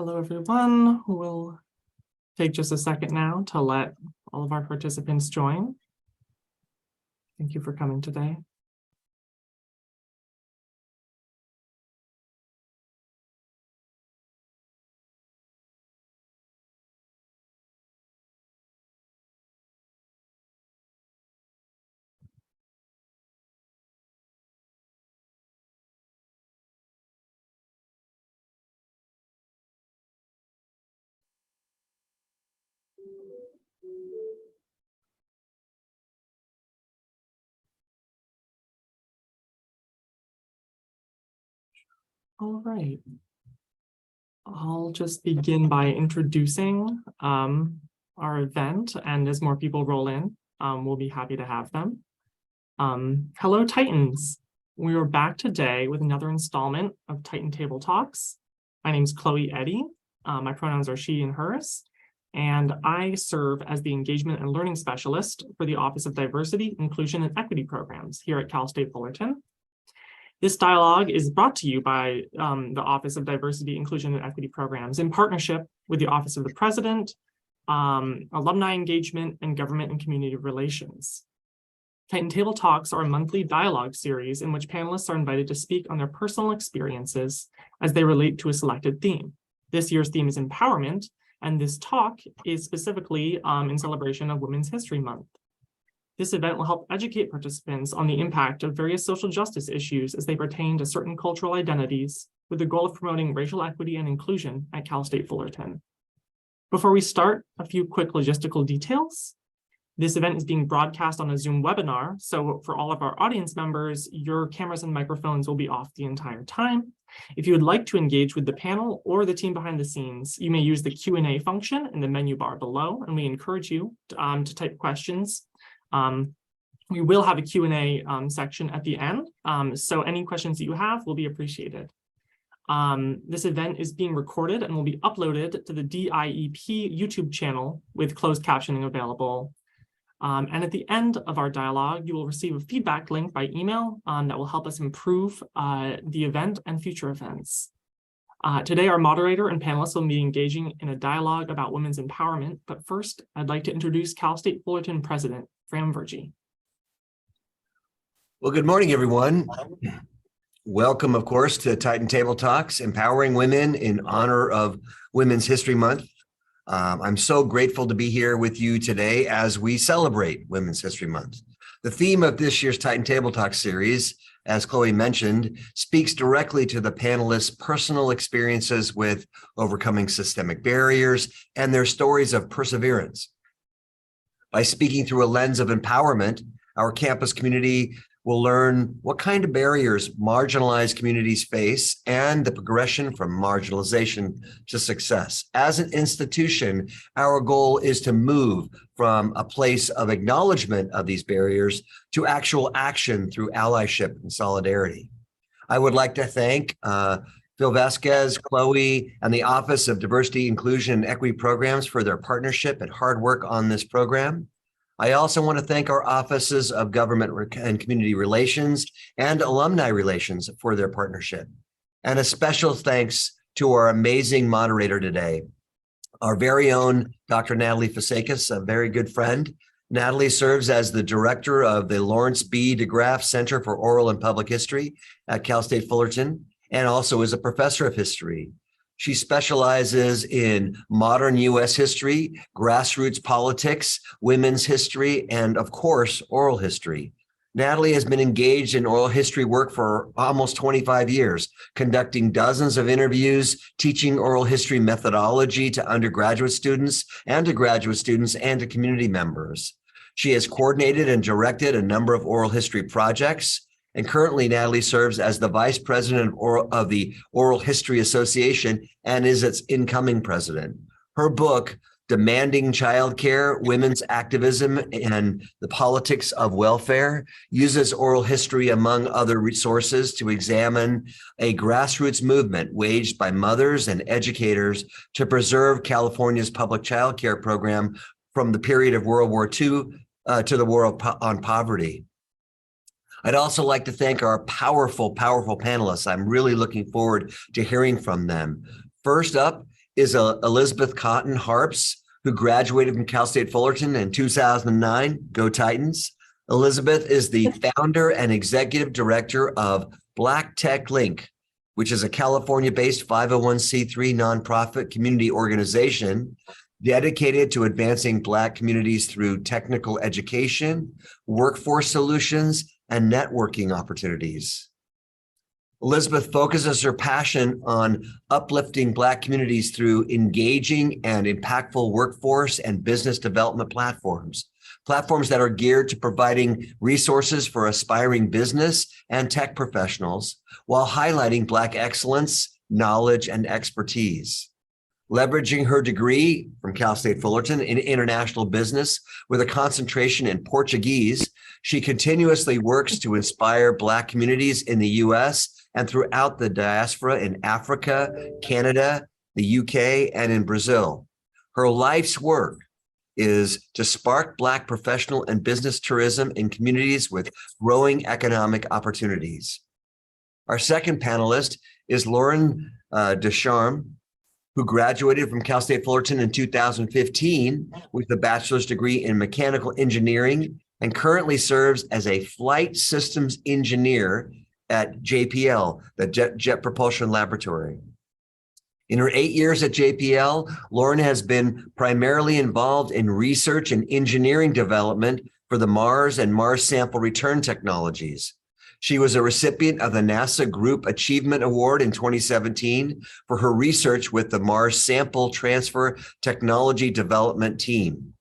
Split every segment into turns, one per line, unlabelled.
Hello, everyone. We'll take just a second now to let all of our participants join. Thank you for coming today. All right. I'll just begin by introducing our event, and as more people roll in, we'll be happy to have them. Hello, Titans. We are back today with another installment of Titan Table Talks. My name is Chloe Eddy. My pronouns are she and hers, and I serve as the Engagement and Learning Specialist for the Office of Diversity, Inclusion, and Equity Programs here at Cal State Fullerton. This dialogue is brought to you by the Office of Diversity, Inclusion, and Equity Programs in partnership with the Office of the President, Alumni Engagement, and Government and Community Relations. Titan Table Talks are a monthly dialogue series in which panelists are invited to speak on their personal experiences as they relate to a selected theme. This year's theme is empowerment, and this talk is specifically in celebration of Women's History Month. This event will help educate participants on the impact of various social justice issues as they pertain to certain cultural identities, with the goal of promoting racial equity and inclusion at Cal State Fullerton. Before we start, a few quick logistical details. This event is being broadcast on a Zoom webinar, so for all of our audience members, your cameras and microphones will be off the entire time. If you would like to engage with the panel or the team behind the scenes, you may use the Q&A function in the menu bar below, and we encourage you to type questions. We will have a Q&A section at the end, so any questions that you have will be appreciated. This event is being recorded and will be uploaded to the DIEP YouTube channel with closed captioning available. And at the end of our dialogue, you will receive a feedback link by email that will help us improve the event and future events. Today, our moderator and panelists will be engaging in a dialogue about women's empowerment, but first, I'd like to introduce Cal State Fullerton President, Fram Virgie.
Well, good morning, everyone. Welcome, of course, to Titan Table Talks, Empowering Women in honor of Women's History Month. I'm so grateful to be here with you today as we celebrate Women's History Month. The theme of this year's Titan Table Talk series, as Chloe mentioned, speaks directly to the panelists' personal experiences with overcoming systemic barriers and their stories of perseverance. By speaking through a lens of empowerment, our campus community will learn what kind of barriers marginalized communities face and the progression from marginalization to success. As an institution, our goal is to move from a place of acknowledgement of these barriers to actual action through allyship and solidarity. I would like to thank Phil Vasquez, Chloe, and the Office of Diversity, Inclusion, and Equity Programs for their partnership and hard work on this program. I also want to thank our Offices of Government and Community Relations and Alumni Relations for their partnership. And a special thanks to our amazing moderator today, our very own Dr. Natalie Fousekis, a very good friend. Natalie serves as the director of the Lawrence B. de Graaf Center for Oral and Public History at Cal State Fullerton, and also is a professor of history. She specializes in modern U.S. history, grassroots politics, women's history, and of course, oral history. Natalie has been engaged in oral history work for almost 25 years, conducting dozens of interviews, teaching oral history methodology to undergraduate students and to graduate students and to community members. She has coordinated and directed a number of oral history projects. And currently, Natalie serves as the vice president of the Oral History Association and is its incoming president. Her book, Demanding Childcare, Women's Activism, and the Politics of Welfare, uses oral history, among other resources, to examine a grassroots movement waged by mothers and educators to preserve California's public child care program from the period of World War II to the War on Poverty. I'd also like to thank our powerful panelists. I'm really looking forward to hearing from them. First up is Elizabeth Cotton-Harps, who graduated from Cal State Fullerton in 2009. Go Titans. Elizabeth is the founder and executive director of Black Tech Link, which is a California-based 501c3 nonprofit community organization dedicated to advancing Black communities through technical education, workforce solutions, and networking opportunities. Elizabeth focuses her passion on uplifting Black communities through engaging and impactful workforce and business development platforms that are geared to providing resources for aspiring business and tech professionals while highlighting Black excellence, knowledge, and expertise. Leveraging her degree from Cal State Fullerton in international business with a concentration in Portuguese, she continuously works to inspire Black communities in the U.S. and throughout the diaspora in Africa, Canada, the UK, and in Brazil. Her life's work is to spark Black professional and business tourism in communities with growing economic opportunities. Our second panelist is Lauren DuCharme, who graduated from Cal State Fullerton in 2015 with a bachelor's degree in mechanical engineering and currently serves as a flight systems engineer at JPL, the Jet Propulsion Laboratory. In her 8 years at JPL, Lauren has been primarily involved in research and engineering development for the Mars and Mars sample return technologies. She was a recipient of the NASA Group Achievement Award in 2017 for her research with the Mars Sample Transfer Technology Development Team.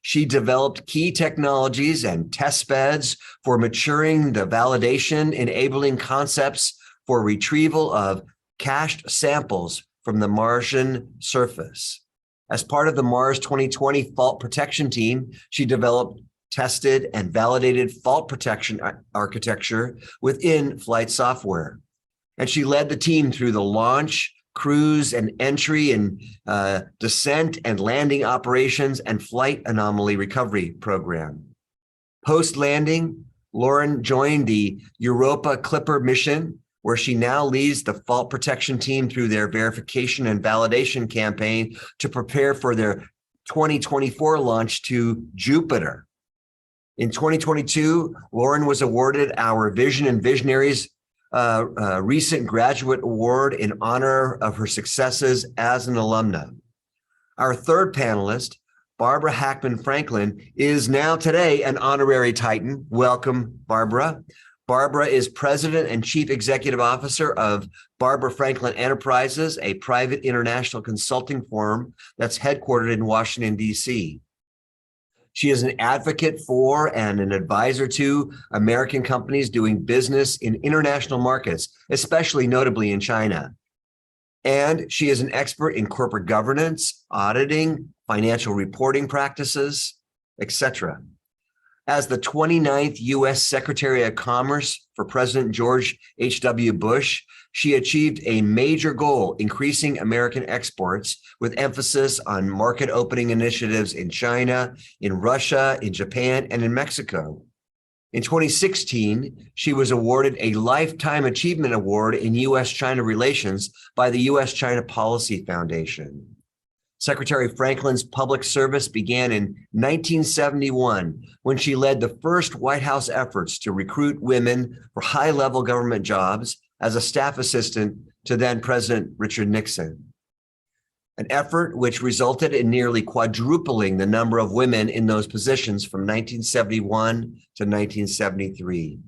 She developed key technologies and test beds for maturing the validation, enabling concepts for retrieval of cached samples from the Martian surface. As part of the Mars 2020 Fault Protection Team, she developed, tested, and validated fault protection architecture within flight software. And she led the team through the launch, cruise, and entry and descent and landing operations and flight anomaly recovery program. Post-landing, Lauren joined the Europa Clipper mission, where she now leads the fault protection team through their verification and validation campaign to prepare for their 2024 launch to Jupiter. In 2022, Lauren was awarded our Vision and Visionaries recent graduate award in honor of her successes as an alumna. Our third panelist, Barbara Hackman Franklin, is now today an honorary Titan. Welcome, Barbara. Barbara is President and Chief Executive Officer of Barbara Franklin Enterprises, a private international consulting firm that's headquartered in Washington, D.C. She is an advocate for and an advisor to American companies doing business in international markets, especially notably in China. And she is an expert in corporate governance, auditing, financial reporting practices, etc. As the 29th U.S. Secretary of Commerce for President George H.W. Bush, she achieved a major goal, increasing American exports with emphasis on market opening initiatives in China, in Russia, in Japan, and in Mexico. In 2016, she was awarded a Lifetime Achievement Award in U.S.-China relations by the U.S.-China Policy Foundation. Secretary Franklin's public service began in 1971 when she led the first White House efforts to recruit women for high-level government jobs as a staff assistant to then President Richard Nixon. An effort which resulted in nearly quadrupling the number of women in those positions from 1971 to 1973.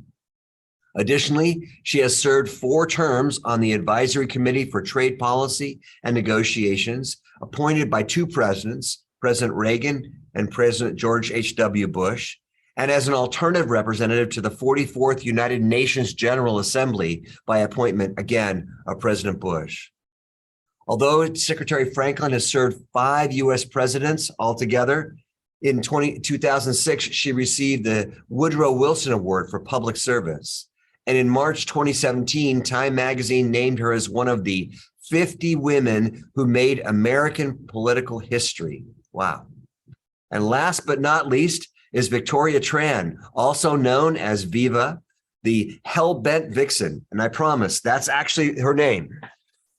Additionally, she has served 4 terms on the Advisory Committee for Trade Policy and Negotiations, appointed by 2 presidents, President Reagan and President George H.W. Bush, and as an alternative representative to the 44th United Nations General Assembly by appointment, again, of President Bush. Although Secretary Franklin has served 5 U.S. presidents altogether, in 2006, she received the Woodrow Wilson Award for Public Service. And in March 2017, Time magazine named her as one of the 50 women who made American political history. Wow. And last but not least is Victoria Tran, also known as Viva, the hell-bent vixen. And I promise that's actually her name.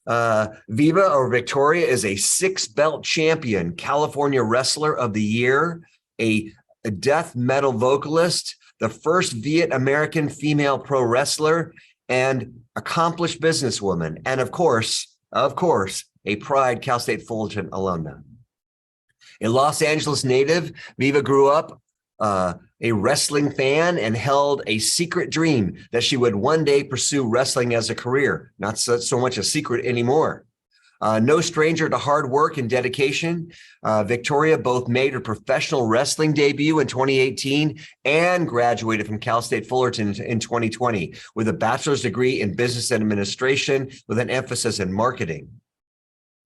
Viva or Victoria is a 6-belt champion, California Wrestler of the Year, a death metal vocalist, the first Viet American female pro wrestler, and accomplished businesswoman. And of course, a Pride Cal State Fullerton alumna. A Los Angeles native, Viva grew up a wrestling fan and held a secret dream that she would one day pursue wrestling as a career. Not so much a secret anymore. No stranger to hard work and dedication, Victoria both made her professional wrestling debut in 2018 and graduated from Cal State Fullerton in 2020 with a bachelor's degree in business administration with an emphasis in marketing.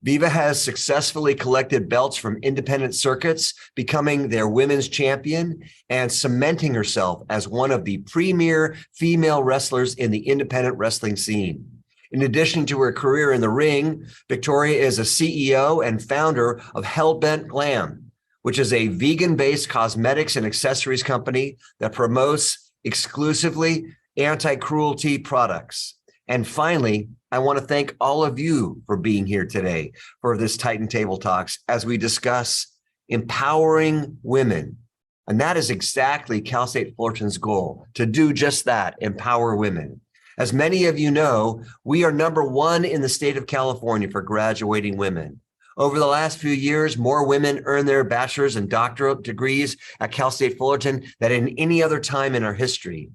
Viva has successfully collected belts from independent circuits, becoming their women's champion and cementing herself as one of the premier female wrestlers in the independent wrestling scene. In addition to her career in the ring, Victoria is a CEO and founder of Hellbent Glam, which is a vegan-based cosmetics and accessories company that promotes exclusively anti-cruelty products. And finally, I want to thank all of you for being here today for this Titan Table Talks as we discuss empowering women. And that is exactly Cal State Fullerton's goal, to do just that, empower women. As many of you know, we are #1 in the state of California for graduating women. Over the last few years, more women earned their bachelor's and doctorate degrees at Cal State Fullerton than in any other time in our history.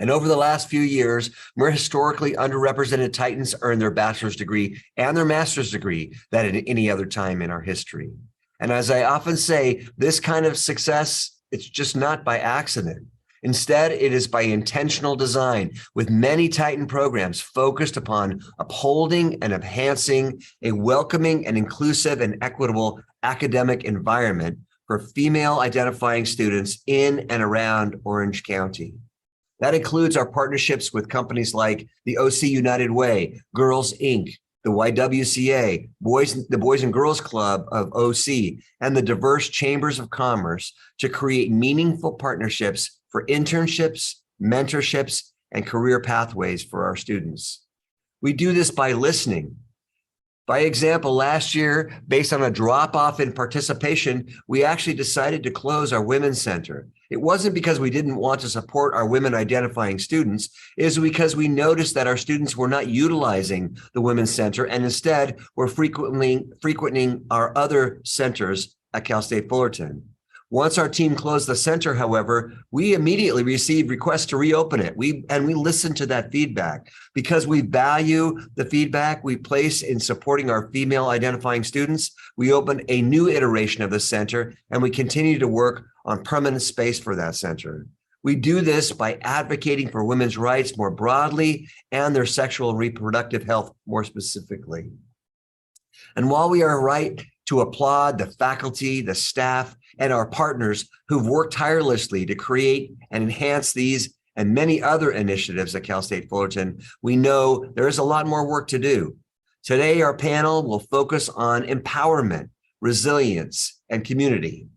And over the last few years, more historically underrepresented Titans earned their bachelor's degree and their master's degree than at any other time in our history. And as I often say, this kind of success, it's just not by accident. Instead, it is by intentional design, with many Titan programs focused upon upholding and enhancing a welcoming and inclusive and equitable academic environment for female identifying students in and around Orange County. That includes our partnerships with companies like the OC United Way, Girls Inc., the YWCA, the Boys and Girls Club of OC, and the diverse chambers of commerce to create meaningful partnerships for internships, mentorships, and career pathways for our students. We do this by listening. By example, last year, based on a drop-off in participation, we actually decided to close our Women's Center. It wasn't because we didn't want to support our women identifying students. It was because we noticed that our students were not utilizing the Women's Center and instead were frequenting our other centers at Cal State Fullerton. Once our team closed the center, however, we immediately received requests to reopen it. We listened to that feedback because we value the feedback we place in supporting our female identifying students. We opened a new iteration of the center and we continue to work on permanent space for that center. We do this by advocating for women's rights more broadly and their sexual and reproductive health more specifically. And while we are right to applaud the faculty, the staff, and our partners who've worked tirelessly to create and enhance these and many other initiatives at Cal State Fullerton, we know there is a lot more work to do. Today, our panel will focus on empowerment, resilience, and community.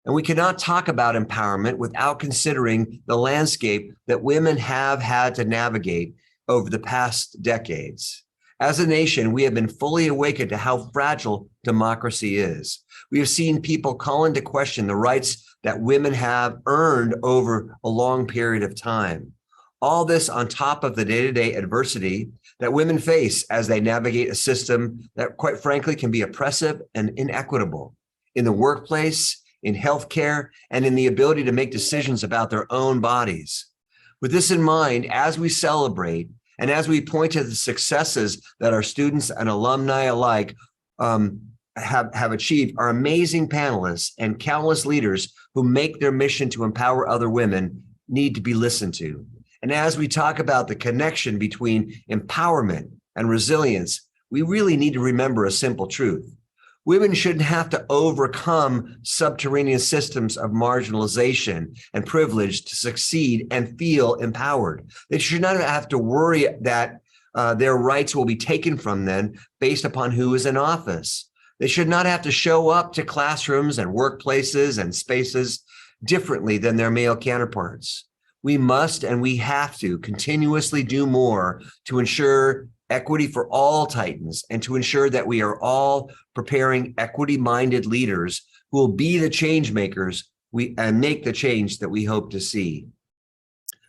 And we cannot talk about empowerment without considering the landscape that women have had to navigate over the past decades. As a nation, we have been fully awakened to how fragile democracy is. We have seen people call into question the rights that women have earned over a long period of time. All this on top of the day-to-day adversity that women face as they navigate a system that, quite frankly, can be oppressive and inequitable in the workplace, in healthcare, and in the ability to make decisions about their own bodies. With this in mind, as we celebrate and as we point to the successes that our students and alumni alike have achieved, our amazing panelists and countless leaders who make their mission to empower other women need to be listened to. And as we talk about the connection between empowerment and resilience, we really need to remember a simple truth. Women shouldn't have to overcome subterranean systems of marginalization and privilege to succeed and feel empowered. They should not have to worry that their rights will be taken from them based upon who is in office. They should not have to show up to classrooms and workplaces and spaces differently than their male counterparts. We must and we have to continuously do more to ensure equity for all Titans, and to ensure that we are all preparing equity-minded leaders who will be the change makers and make the change that we hope to see.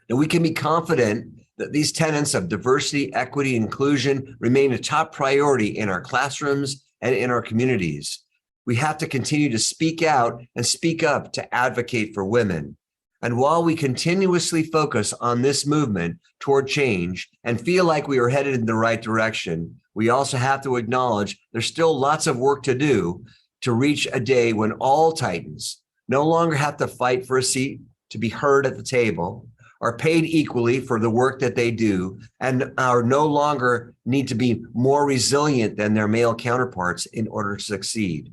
Now, we can be confident that these tenets of diversity, equity, inclusion remain a top priority in our classrooms and in our communities. We have to continue to speak out and speak up to advocate for women. And while we continuously focus on this movement toward change and feel like we are headed in the right direction, we also have to acknowledge there's still lots of work to do to reach a day when all Titans no longer have to fight for a seat to be heard at the table, are paid equally for the work that they do, and are no longer need to be more resilient than their male counterparts in order to succeed.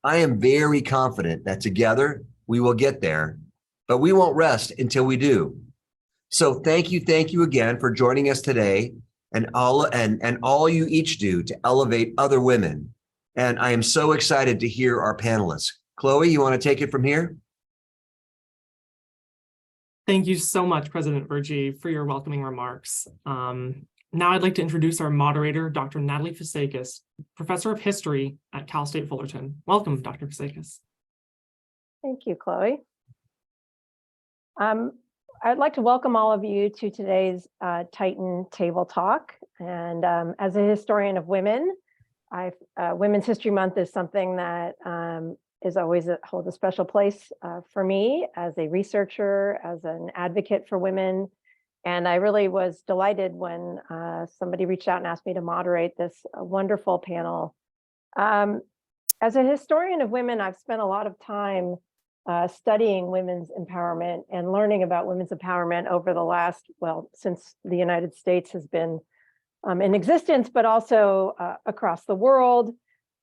I am very confident that together we will get there, but we won't rest until we do. So thank you again for joining us today, and all you each do to elevate other women. And I am so excited to hear our panelists. Chloe, you want to take it from here?
Thank you so much, President Virgie, for your welcoming remarks. Now I'd like to introduce our moderator, Dr. Natalie Fousekis, Professor of History at Cal State Fullerton. Welcome, Dr. Fousekis.
Thank you, Chloe. I'd like to welcome all of you to today's Titan Table Talk. And as a historian of women, Women's History Month is something that is always holds a special place for me as a researcher, as an advocate for women. And I really was delighted when somebody reached out and asked me to moderate this wonderful panel. As a historian of women, I've spent a lot of time studying women's empowerment and learning about women's empowerment over the last, well, since the United States has been in existence, but also across the world.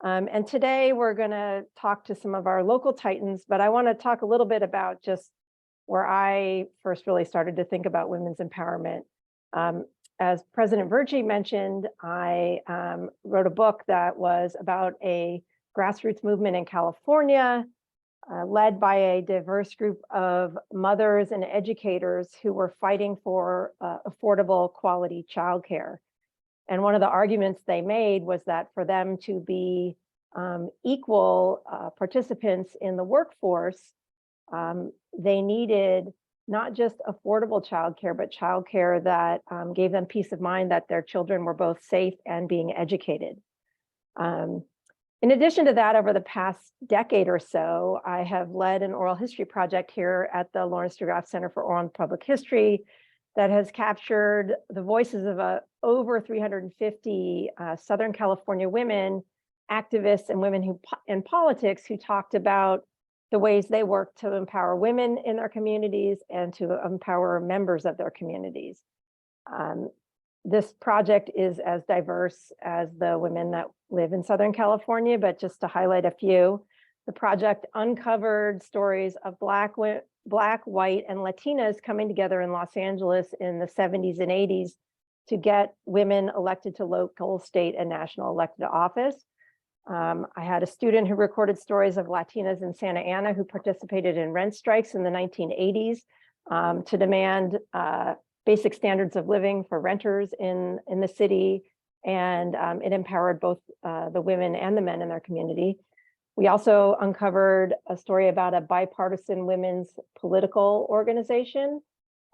And today we're going to talk to some of our local Titans, but I want to talk a little bit about just where I first really started to think about women's empowerment. As President Virgie mentioned, I wrote a book that was about a grassroots movement in California, led by a diverse group of mothers and educators who were fighting for affordable quality childcare. And one of the arguments they made was that for them to be equal participants in the workforce, they needed not just affordable childcare, but childcare that gave them peace of mind that their children were both safe and being educated. In addition to that, over the past decade or so, I have led an oral history project here at the Lawrence de Graaf Center for Oral and Public History that has captured the voices of over 350 Southern California women, activists and women who in politics who talked about the ways they work to empower women in their communities and to empower members of their communities. This project is as diverse as the women that live in Southern California, but just to highlight a few, the project uncovered stories of Black, white, and Latinas coming together in Los Angeles in the 70s and 80s to get women elected to local, state, and national elected office. I had a student who recorded stories of Latinas in Santa Ana who participated in rent strikes in the 1980s to demand basic standards of living for renters in the city, and it empowered both the women and the men in their community. We also uncovered a story about a bipartisan women's political organization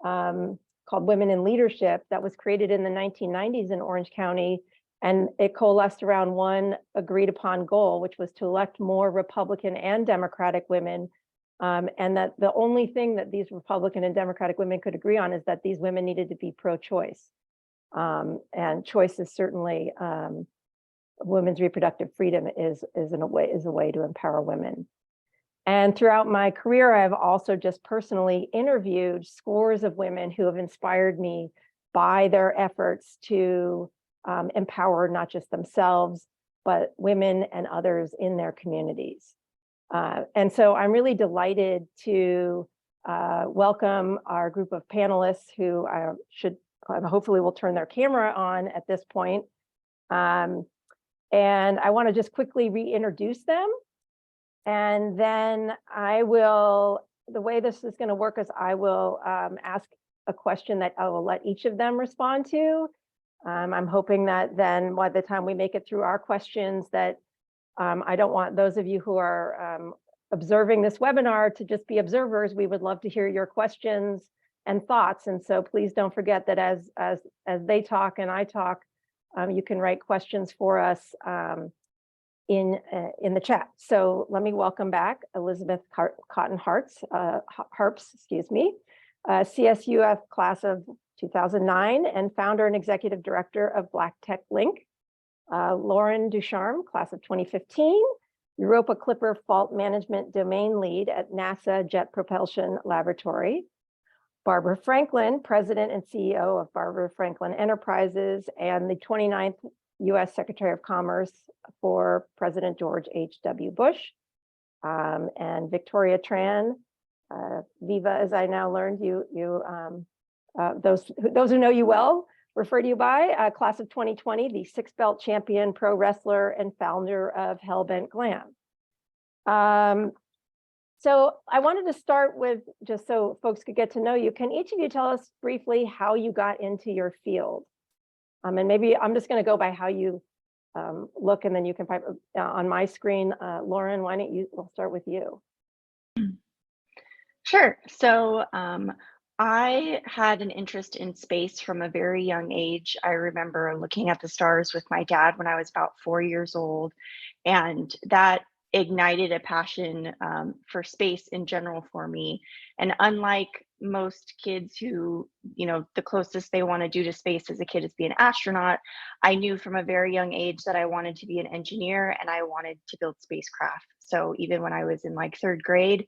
called Women in Leadership that was created in the 1990s in Orange County, and it coalesced around one agreed upon goal, which was to elect more Republican and Democratic women. And that the only thing that these Republican and Democratic women could agree on is that these women needed to be pro-choice. And choice is certainly women's reproductive freedom is a way to empower women. And throughout my career, I've also just personally interviewed scores of women who have inspired me by their efforts to empower not just themselves, but women and others in their communities. And so I'm really delighted to welcome our group of panelists who hopefully will turn their camera on at this point. And I want to just quickly reintroduce them. And then the way this is going to work is I will ask a question that I will let each of them respond to. I'm hoping that then by the time we make it through our questions that I don't want those of you who are observing this webinar to just be observers. We would love to hear your questions and thoughts. And so please don't forget that as they talk and I talk, you can write questions for us in the chat. So let me welcome back Elizabeth Cotton-Harps, excuse me, CSUF class of 2009 and founder and executive director of Black Tech Link. Lauren DuCharme, class of 2015, Europa Clipper Fault Management Domain Lead at NASA Jet Propulsion Laboratory. Barbara Franklin, President and CEO of Barbara Franklin Enterprises and the 29th U.S. Secretary of Commerce for President George H.W. Bush. And Victoria Tran, Viva, as I now learned, those who know you well, refer to you by, class of 2020, the 6-belt champion pro wrestler and founder of Hellbent Glam. So I wanted to start with, just so folks could get to know you, can each of you tell us briefly how you got into your field? And maybe I'm just going to go by how you look, and then you can pipe on my screen. Lauren, why don't we'll start with you.
Sure. So I had an interest in space from a very young age. I remember looking at the stars with my dad when I was about 4 years old, and that ignited a passion for space in general for me. And unlike most kids who, the closest they want to do to space as a kid is be an astronaut, I knew from a very young age that I wanted to be an engineer and I wanted to build spacecraft. So even when I was in like 3rd grade,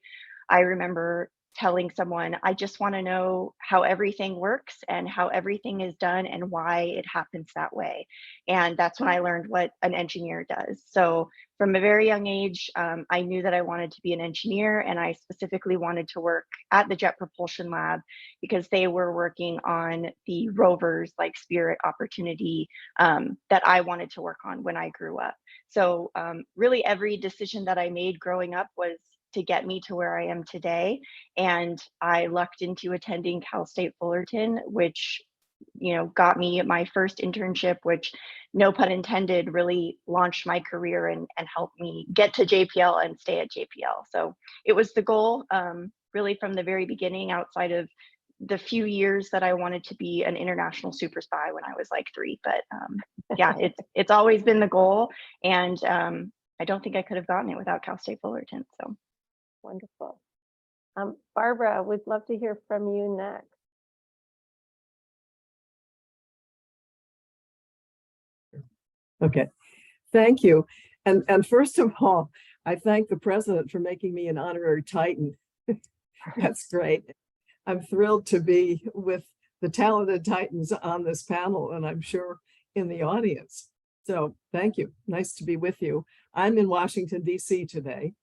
I remember telling someone, I just want to know how everything works and how everything is done and why it happens that way. And that's when I learned what an engineer does. So from a very young age, I knew that I wanted to be an engineer, and I specifically wanted to work at the Jet Propulsion Lab because they were working on the rovers like Spirit, Opportunity that I wanted to work on when I grew up. So really every decision that I made growing up was to get me to where I am today. And I lucked into attending Cal State Fullerton, which, got me my first internship, which, no pun intended, really launched my career and helped me get to JPL and stay at JPL. So it was the goal really from the very beginning, outside of the few years that I wanted to be an international super spy when I was like 3. But yeah, it's always been the goal. And I don't think I could have gotten it without Cal State Fullerton. So.
Wonderful. Barbara, we'd love to hear from you next.
Okay, thank you. And first of all, I thank the president for making me an honorary Titan. That's great. I'm thrilled to be with the talented Titans on this panel, and I'm sure in the audience. So thank you. Nice to be with you. I'm in Washington, D.C. today,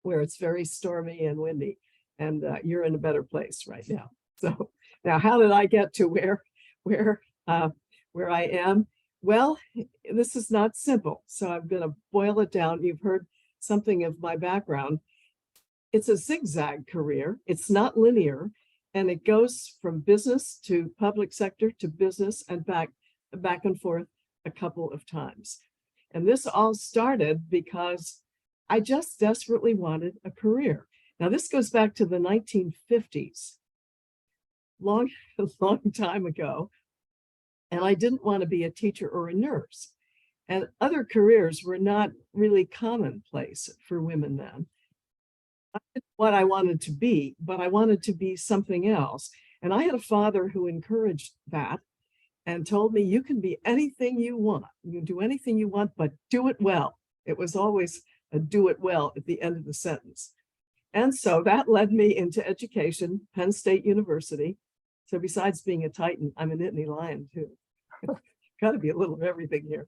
where it's very stormy and windy, and you're in a better place right now. So now, how did I get to where I am? Well, this is not simple, so I'm going to boil it down. You've heard something of my background. It's a zigzag career. It's not linear, and it goes from business to public sector to business and back and forth a couple of times. And this all started because I just desperately wanted a career. Now, this goes back to the 1950s, long time ago. And I didn't want to be a teacher or a nurse. And other careers were not really commonplace for women then. I didn't know what I wanted to be, but I wanted to be something else. And I had a father who encouraged that and told me, you can be anything you want. You can do anything you want, but do it well. It was always a do it well at the end of the sentence. And so that led me into education, Penn State University. So besides being a Titan, I'm a Nittany Lion too. Got to be a little of everything here.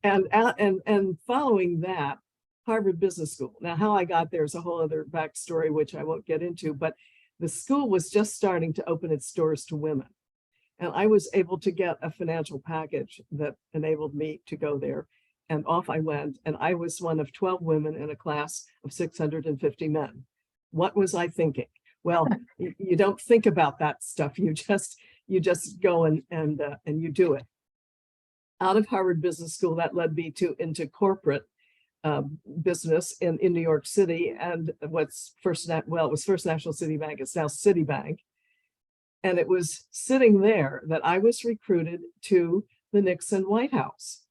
and following that, Harvard Business School. Now, how I got there is a whole other backstory, which I won't get into, but the school was just starting to open its doors to women. And I was able to get a financial package that enabled me to go there. And off I went. And I was one of 12 women in a class of 650 men. What was I thinking? Well, you don't think about that stuff. You You just go and you do it. Out of Harvard Business School, that led me into corporate business in New York City, and it was First National City Bank. It's now Citibank. And it was sitting there that I was recruited to the Nixon White House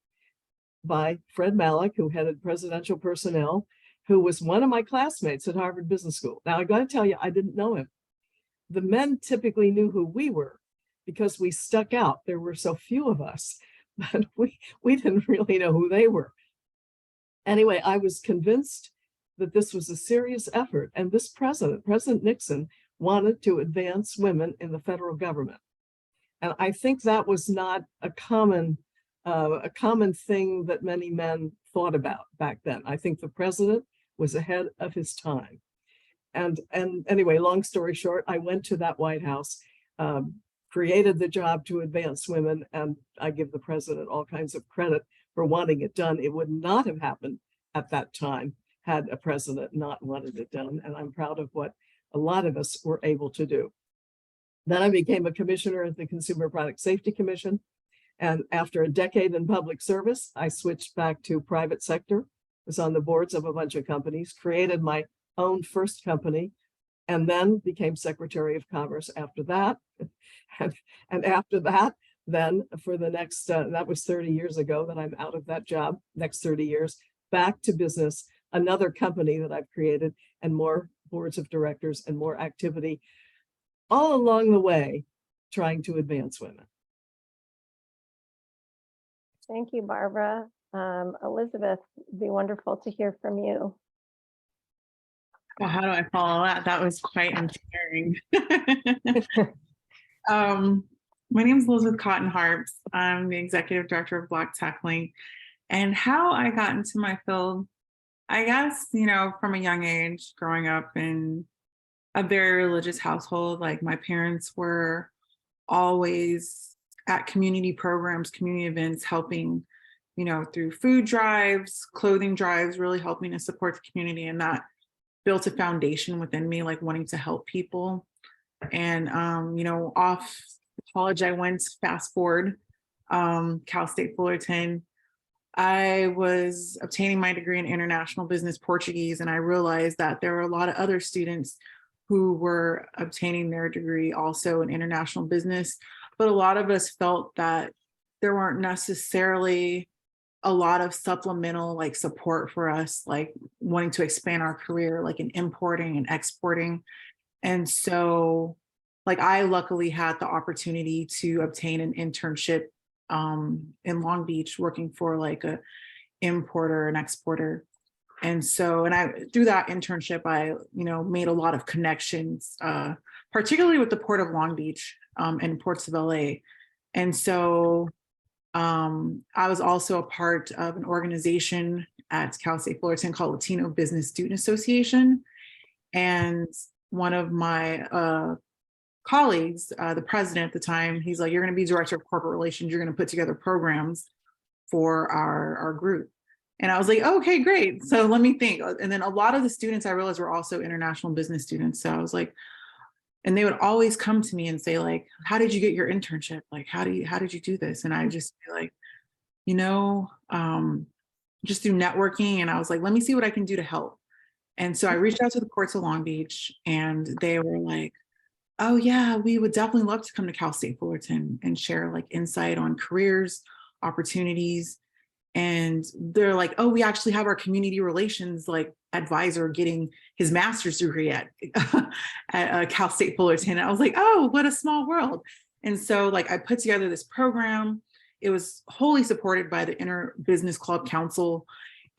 by Fred Malek, who headed presidential personnel, who was one of my classmates at Harvard Business School. Now, I got to tell you, I didn't know him. The men typically knew who we were because we stuck out. There were so few of us, but we didn't really know who they were. Anyway, I was convinced that this was a serious effort, and this President Nixon, wanted to advance women in the federal government. And I think that was not a common thing that many men thought about back then. I think the president was ahead of his time. And anyway, long story short, I went to that White House, created the job to advance women, and I give the president all kinds of credit for wanting it done. It would not have happened at that time had a president not wanted it done. And I'm proud of what a lot of us were able to do. Then I became a commissioner at the Consumer Product Safety Commission. And after a decade in public service, I switched back to private sector, was on the boards of a bunch of companies, created my own first company, and then became Secretary of Commerce after that. And after that, then for the next, that was 30 years ago that I'm out of that job, next 30 years, back to business, another company that I've created, and more boards of directors and more activity all along the way, trying to advance women.
Thank you, Barbara. Elizabeth, it'd be wonderful to hear from you.
Well, how do I follow that? That was quite inspiring. My name is Elizabeth Cotton-Harps. I'm the executive director of Black Tech Link. And how I got into my field, I guess, from a young age, growing up in a very religious household, like my parents were always at community programs, community events, helping, through food drives, clothing drives, really helping to support the community. And that built a foundation within me, like wanting to help people. And, off college, I went, fast forward, Cal State Fullerton. I was obtaining my degree in international business Portuguese, and I realized that there were a lot of other students who were obtaining their degree also in international business, but a lot of us felt that there weren't necessarily a lot of supplemental support for us, like wanting to expand our career, like in importing and exporting. And so I luckily had the opportunity to obtain an internship in Long Beach, working for a importer and exporter. And so, through that internship, I, made a lot of connections, particularly with the Port of Long Beach and ports of LA. And so I was also a part of an organization at Cal State Fullerton called Latino Business Student Association. And one of my colleagues, the president at the time, he's like, you're going to be director of corporate relations. You're going to put together programs for our group. And I was like, oh, okay, great. So let me think. And then a lot of the students I realized were also international business students. So I was like, and they would always come to me and say how did you get your internship? How did you do this? And I just be like, just through networking. And I was like, let me see what I can do to help. And so I reached out to the ports of Long Beach, and they were like, oh yeah, we would definitely love to come to Cal State Fullerton and share insight on careers, opportunities. And they're like, oh, we actually have our community relations advisor getting his master's degree at Cal State Fullerton. And I was like, oh, what a small world. And so I put together this program. It was wholly supported by the Inter Business Club Council.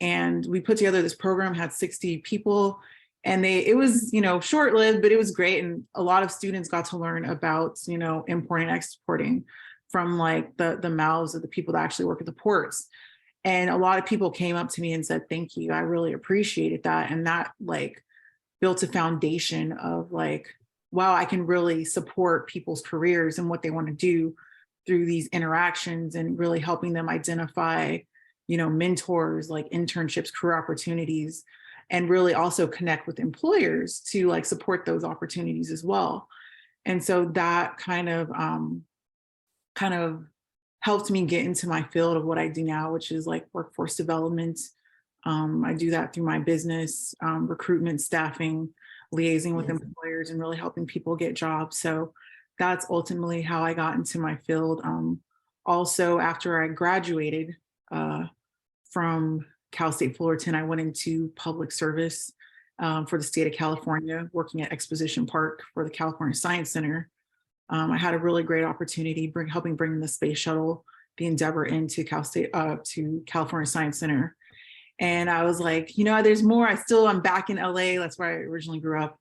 And we put together this program, had 60 people. And it was, short-lived, but it was great. And a lot of students got to learn about, importing and exporting from the mouths of the people that actually work at the ports. And a lot of people came up to me and said, thank you. I really appreciated that. And that built a foundation of wow, I can really support people's careers and what they want to do through these interactions, and really helping them identify, mentors, internships, career opportunities, and really also connect with employers to support those opportunities as well. And so that kind of kind of helped me get into my field of what I do now, which is like workforce development. I do that through my business, recruitment, staffing, liaising with employers, and really helping people get jobs. So that's ultimately how I got into my field. Also, after I graduated from Cal State Fullerton, I went into public service for the state of California, working at Exposition Park for the California Science Center. I had a really great opportunity helping bring the space shuttle, the Endeavor, into to California Science Center. And I was like, you know, there's more. I'm back in LA. That's where I originally grew up.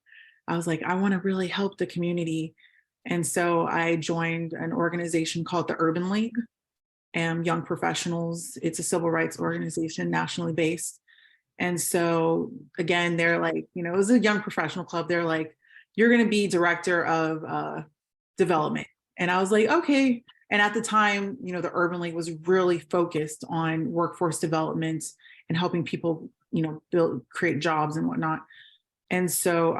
I was like, I want to really help the community. And so I joined an organization called the Urban League, Young Professionals. It's a civil rights organization, nationally based. And so again, they're like, you know, it was a young professional club. They're like, you're going to be director of development. And I was like, okay. And at the time, you know, the Urban League was really focused on workforce development and helping people, you know, create jobs and whatnot. And so,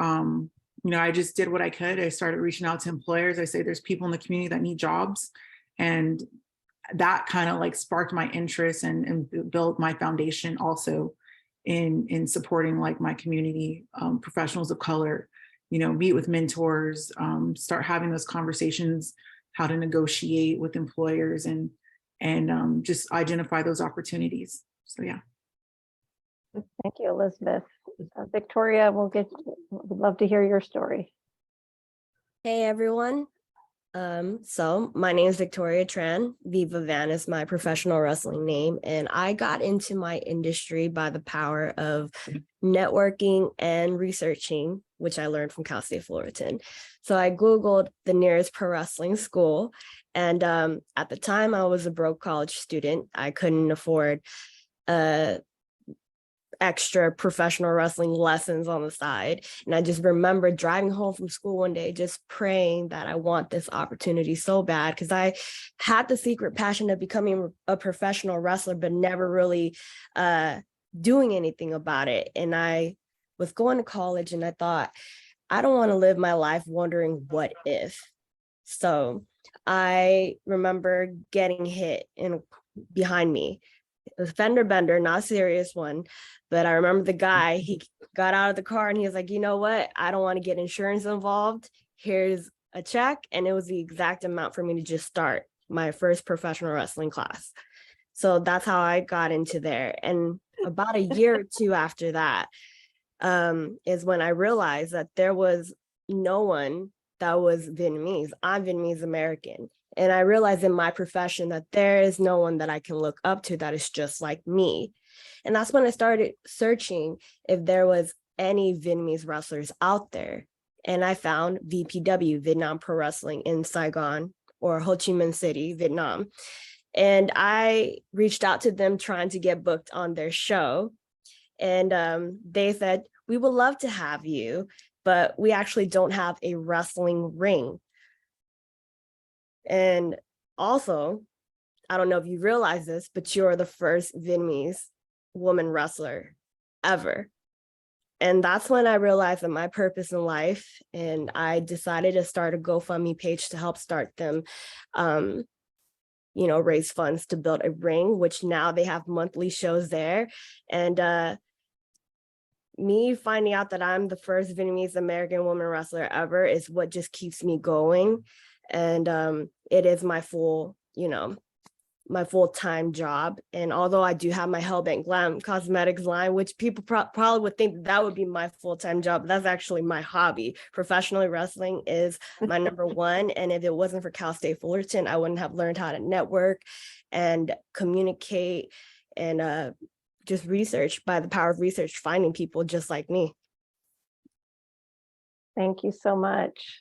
you know, I just did what I could. I started reaching out to employers. I say, there's people in the community that need jobs. And that kind of like sparked my interest and built my foundation also in supporting like my community, professionals of color, you know, meet with mentors, start having those conversations, how to negotiate with employers and just identify those opportunities. So, yeah.
Thank you, Elizabeth. Victoria, we'd love to hear your story.
Hey, everyone. So my name is Victoria Tran. Viva Van is my professional wrestling name. And I got into my industry by the power of networking and researching, which I learned from Cal State Fullerton. So I Googled the nearest pro wrestling school. And at the time I was a broke college student. I couldn't afford extra professional wrestling lessons on the side. And I just remember driving home from school one day, just praying that I want this opportunity so bad, because I had the secret passion of becoming a professional wrestler, but never really doing anything about it. And I was going to college and I thought, I don't want to live my life wondering what if. So I remember getting hit behind me. It was a fender bender, not a serious one. But I remember the guy, he got out of the car and he was like, you know what? I don't want to get insurance involved. Here's a check. And it was the exact amount for me to just start my first professional wrestling class. So that's how I got into there. And about a year or two after that is when I realized that there was no one that was Vietnamese. I'm Vietnamese American. And I realized in my profession that there is no one that I can look up to that is just like me. And that's when I started searching if there was any Vietnamese wrestlers out there. And I found VPW, Vietnam Pro Wrestling, in Saigon, or Ho Chi Minh City, Vietnam. And I reached out to them trying to get booked on their show. And they said, we would love to have you, but we actually don't have a wrestling ring. And also, I don't know if you realize this, but you're the first Vietnamese woman wrestler ever. And that's when I realized that my purpose in life, and I decided to start a GoFundMe page to help start them, raise funds to build a ring, which now they have monthly shows there. And me finding out that I'm the first Vietnamese American woman wrestler ever is what just keeps me going. And it is my full-time job. And although I do have my Hellbent Glam Cosmetics line, which people probably would think that would be my full-time job, that's actually my hobby. Professionally wrestling is my number one. And if it wasn't for Cal State Fullerton, I wouldn't have learned how to network and communicate and just research, by the power of research, finding people just like me.
Thank you so much.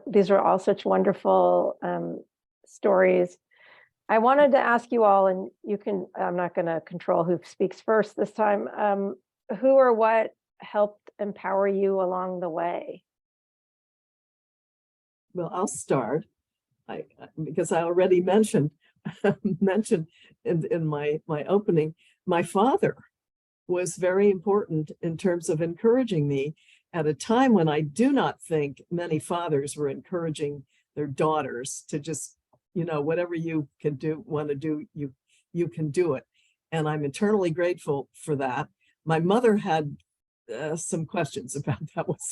These are all such wonderful stories. I wanted to ask you all, and I'm not going to control who speaks first this time, who or what helped empower you along the way?
Well, I'll start because I already mentioned in my opening, my father was very important in terms of encouraging me at a time when I do not think many fathers were encouraging their daughters to just whatever you can do, want to do, you can do it. And I'm eternally grateful for that. My mother had some questions about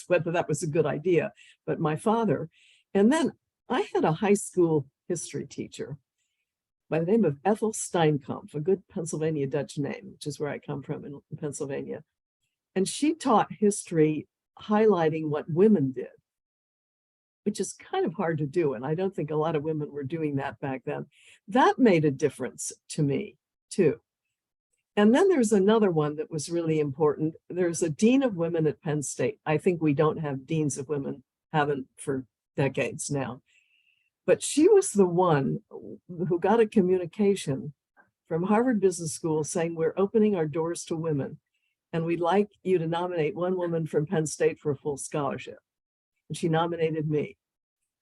whether that was a good idea, but my father. And then I had a high school history teacher by the name of Ethel Steinkampf, a good Pennsylvania Dutch name, which is where I come from in Pennsylvania. And she taught history highlighting what women did, which is kind of hard to do. And I don't think a lot of women were doing that back then. That made a difference to me too. And then there's another one that was really important. There's a dean of women at Penn State. I think we don't have deans of women, haven't for decades now. But she was the one who got a communication from Harvard Business School saying, we're opening our doors to women, and we'd like you to nominate one woman from Penn State for a full scholarship. And she nominated me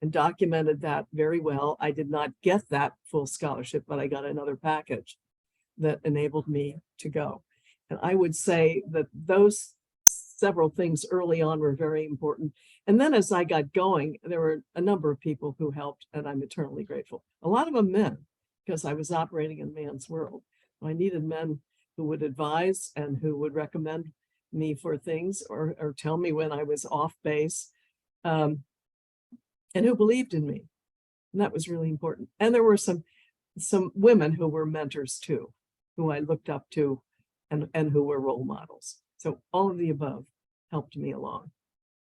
and documented that very well. I did not get that full scholarship, but I got another package that enabled me to go. And I would say that those several things early on were very important. And then as I got going, there were a number of people who helped, and I'm eternally grateful. A lot of them men, because I was operating in man's world. I needed men who would advise and who would recommend me for things or tell me when I was off base, and who believed in me. And that was really important. And there were some women who were mentors too, who I looked up to and who were role models. So all of the above helped me along.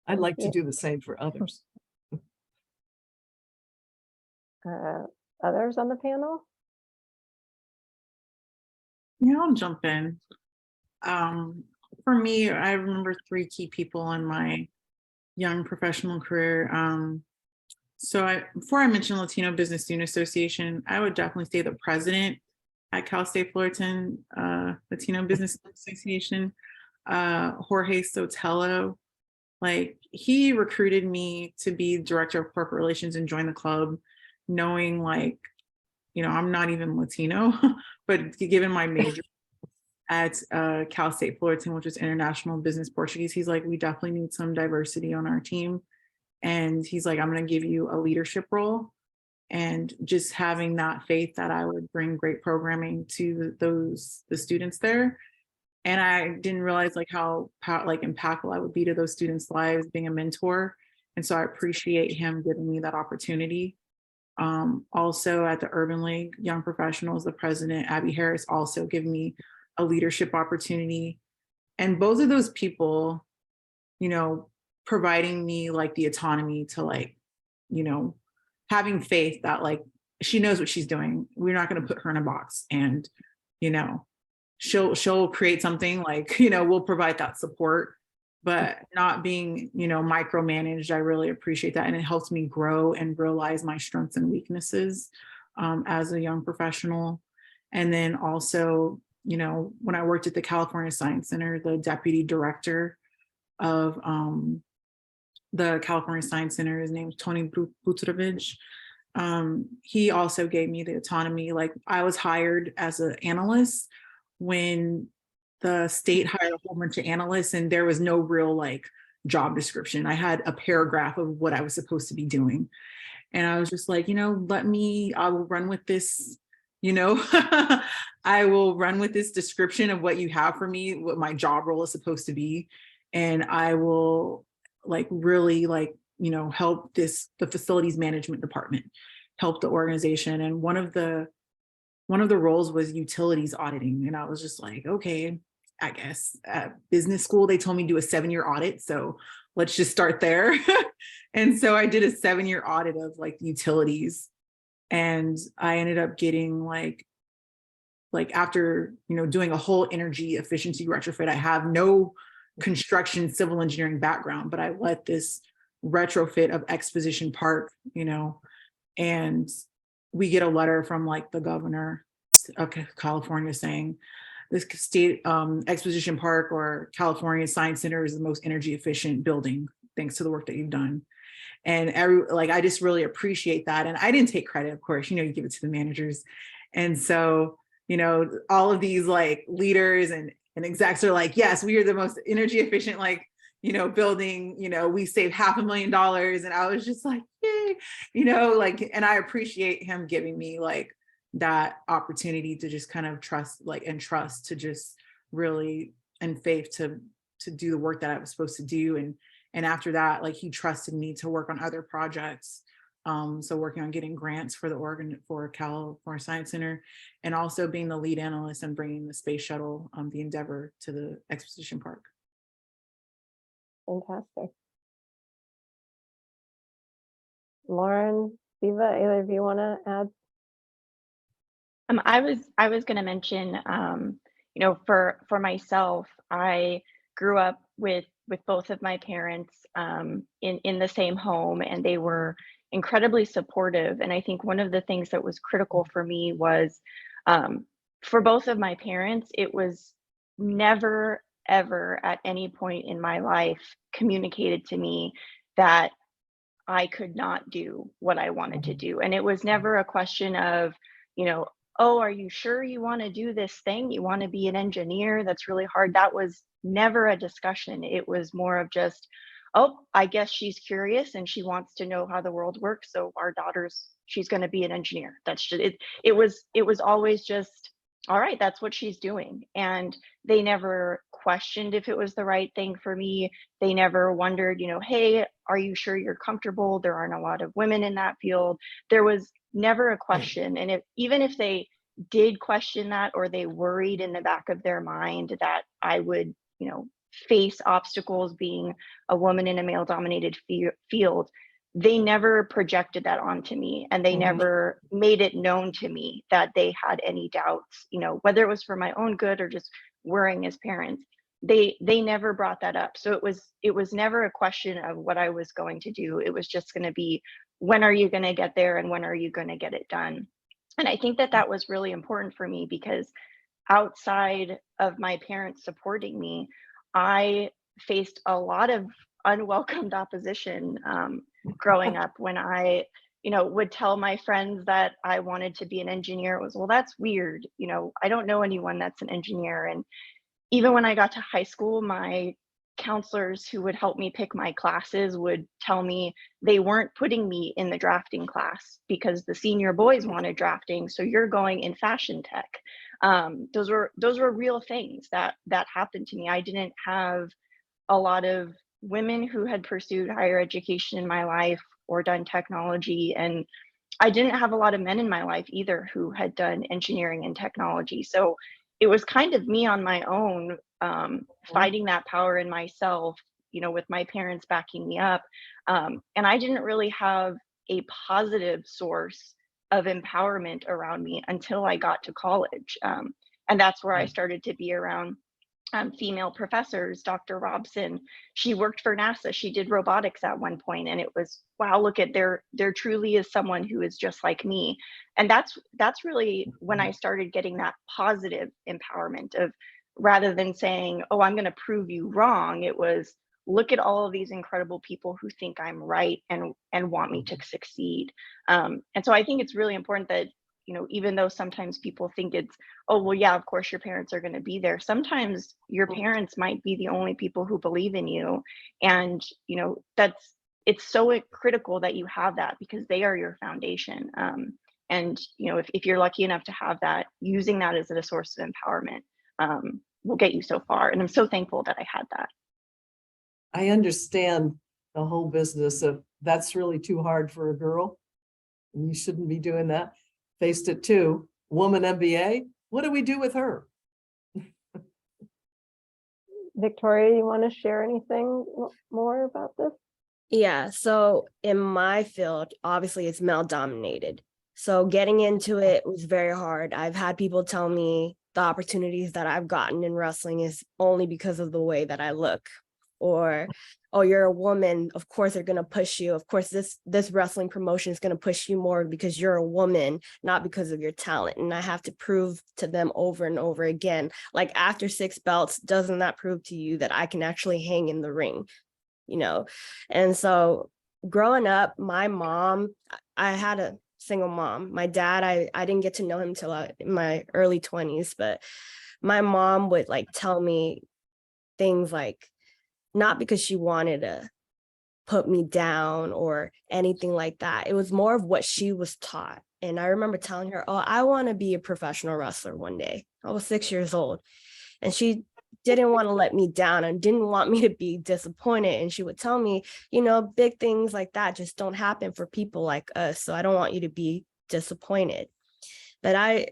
I'd like to do the same for others.
Others on the panel?
Yeah, I'll jump in. For me, I remember 3 key people in my young professional career. Before I mentioned Latino Business Student Association, I would definitely say the president at Cal State Fullerton, Latino Business Association, Jorge Sotelo. Like, he recruited me to be director of corporate relations and join the club, knowing like, I'm not even Latino, but given my major at Cal State Fullerton, which is International Business Portuguese, he's like, we definitely need some diversity on our team. And he's like, I'm going to give you a leadership role. And just having that faith that I would bring great programming to the students there. And I didn't realize like how impactful I would be to those students' lives being a mentor. And so I appreciate him giving me that opportunity. Also at the Urban League Young Professionals, the president, Abby Harris, also gave me a leadership opportunity. And both of those people, providing me like the autonomy to like, having faith that like, she knows what she's doing. We're not going to put her in a box and, she'll create something like, we'll provide that support, but not being, micromanaged. I really appreciate that. And it helps me grow and realize my strengths and weaknesses as a young professional. And then also, when I worked at the California Science Center, the deputy director of the California Science Center, his name is Tony Butrovich. He also gave me the autonomy. Like, I was hired as an analyst when the state hired a whole bunch of analysts and there was no real like job description. I had a paragraph of what I was supposed to be doing. And I was just like, I will run with this, I will run with this description of what you have for me, what my job role is supposed to be. And I will like really like, help the facilities management department, help the organization. And one of the roles was utilities auditing. And I was just like, okay, I guess at business school, they told me to do a 7-year audit. So let's just start there. And so I did a 7-year audit of like utilities. And I ended up getting like after, doing a whole energy efficiency retrofit, I have no construction civil engineering background, but I led this retrofit of Exposition Park, and we get a letter from like the governor of California saying this state Exposition Park or California Science Center is the most energy efficient building thanks to the work that you've done. And I just really appreciate that. And I didn't take credit, of course, you give it to the managers. And so, all of these like leaders and execs are like, yes, we are the most energy efficient, like, building, we saved $500,000, and I was just like, yay, like, and I appreciate him giving me like that opportunity to just kind of trust to just really, and faith to do the work that I was supposed to do. And after that, like, he trusted me to work on other projects. So working on getting grants for California Science Center, and also being the lead analyst and bringing the space shuttle, the Endeavour, to the exposition park.
Fantastic. Lauren, Viva, either of you want to add?
I was going to mention, for myself, I grew up with both of my parents in the same home, and they were incredibly supportive. And I think one of the things that was critical for me was, for both of my parents, it was never, ever at any point in my life communicated to me that I could not do what I wanted to do. And it was never a question of, oh, are you sure you want to do this thing? You want to be an engineer? That's really hard. That was never a discussion. It was more of just, oh, I guess she's curious and she wants to know how the world works. So she's going to be an engineer. That's just it. It was always just, all right, that's what she's doing. And they never questioned if it was the right thing for me. They never wondered, hey, are you sure you're comfortable? There aren't a lot of women in that field. There was never a question. And even if they did question that, or they worried in the back of their mind that I would, face obstacles being a woman in a male dominated field, they never projected that onto me, and they never made it known to me that they had any doubts, whether it was for my own good or just worrying as parents. They never brought that up. So it was never a question of what I was going to do. It was just going to be, when are you going to get there, and when are you going to get it done? And I think that was really important for me, because outside of my parents supporting me, I faced a lot of unwelcomed opposition growing up. When I would tell my friends that I wanted to be an engineer, it was, well, that's weird. I don't know anyone that's an engineer. And even when I got to high school, my counselors who would help me pick my classes would tell me they weren't putting me in the drafting class because the senior boys wanted drafting, so you're going in fashion tech. Those were real things that happened to me. I didn't have a lot of women who had pursued higher education in my life or done technology, and I didn't have a lot of men in my life either who had done engineering and technology. So it was kind of me on my own, fighting that power in myself, with my parents backing me up. And I didn't really have a positive source of empowerment around me until I got to college. And that's where I started to be around female professors. Dr. Robson, she worked for NASA. She did robotics at one point, and it was, wow, look at there truly is someone who is just like me. And that's really when I started getting that positive empowerment of, rather than saying, oh, I'm going to prove you wrong, it was, look at all of these incredible people who think I'm right and want me to succeed. And so I think it's really important that, even though sometimes people think it's, oh, well, yeah, of course your parents are going to be there. Sometimes your parents might be the only people who believe in you. And, it's so critical that you have that, because they are your foundation. And, if you're lucky enough to have that, using that as a source of empowerment will get you so far. And I'm so thankful that I had that.
I understand the whole business of, that's really too hard for a girl, and you shouldn't be doing that. Faced it too. Woman MBA, what do we do with her?
Victoria, you want to share anything more about this?
Yeah, so in my field, obviously it's male dominated. So getting into it was very hard. I've had people tell me the opportunities that I've gotten in wrestling is only because of the way that I look. Or, oh, you're a woman, of course they're going to push you. Of course, this wrestling promotion is going to push you more because you're a woman, not because of your talent. And I have to prove to them over and over again, like, after 6 belts, doesn't that prove to you that I can actually hang in the ring? And so growing up, my mom, I had a single mom. My dad, I didn't get to know him till in my early 20s, but my mom would tell me things like, not because she wanted to put me down or anything like that. It was more of what she was taught. And I remember telling her, oh, I want to be a professional wrestler one day. I was 6 years old. And she didn't want to let me down and didn't want me to be disappointed. And she would tell me, you know, big things like that just don't happen for people like us. So I don't want you to be disappointed. But I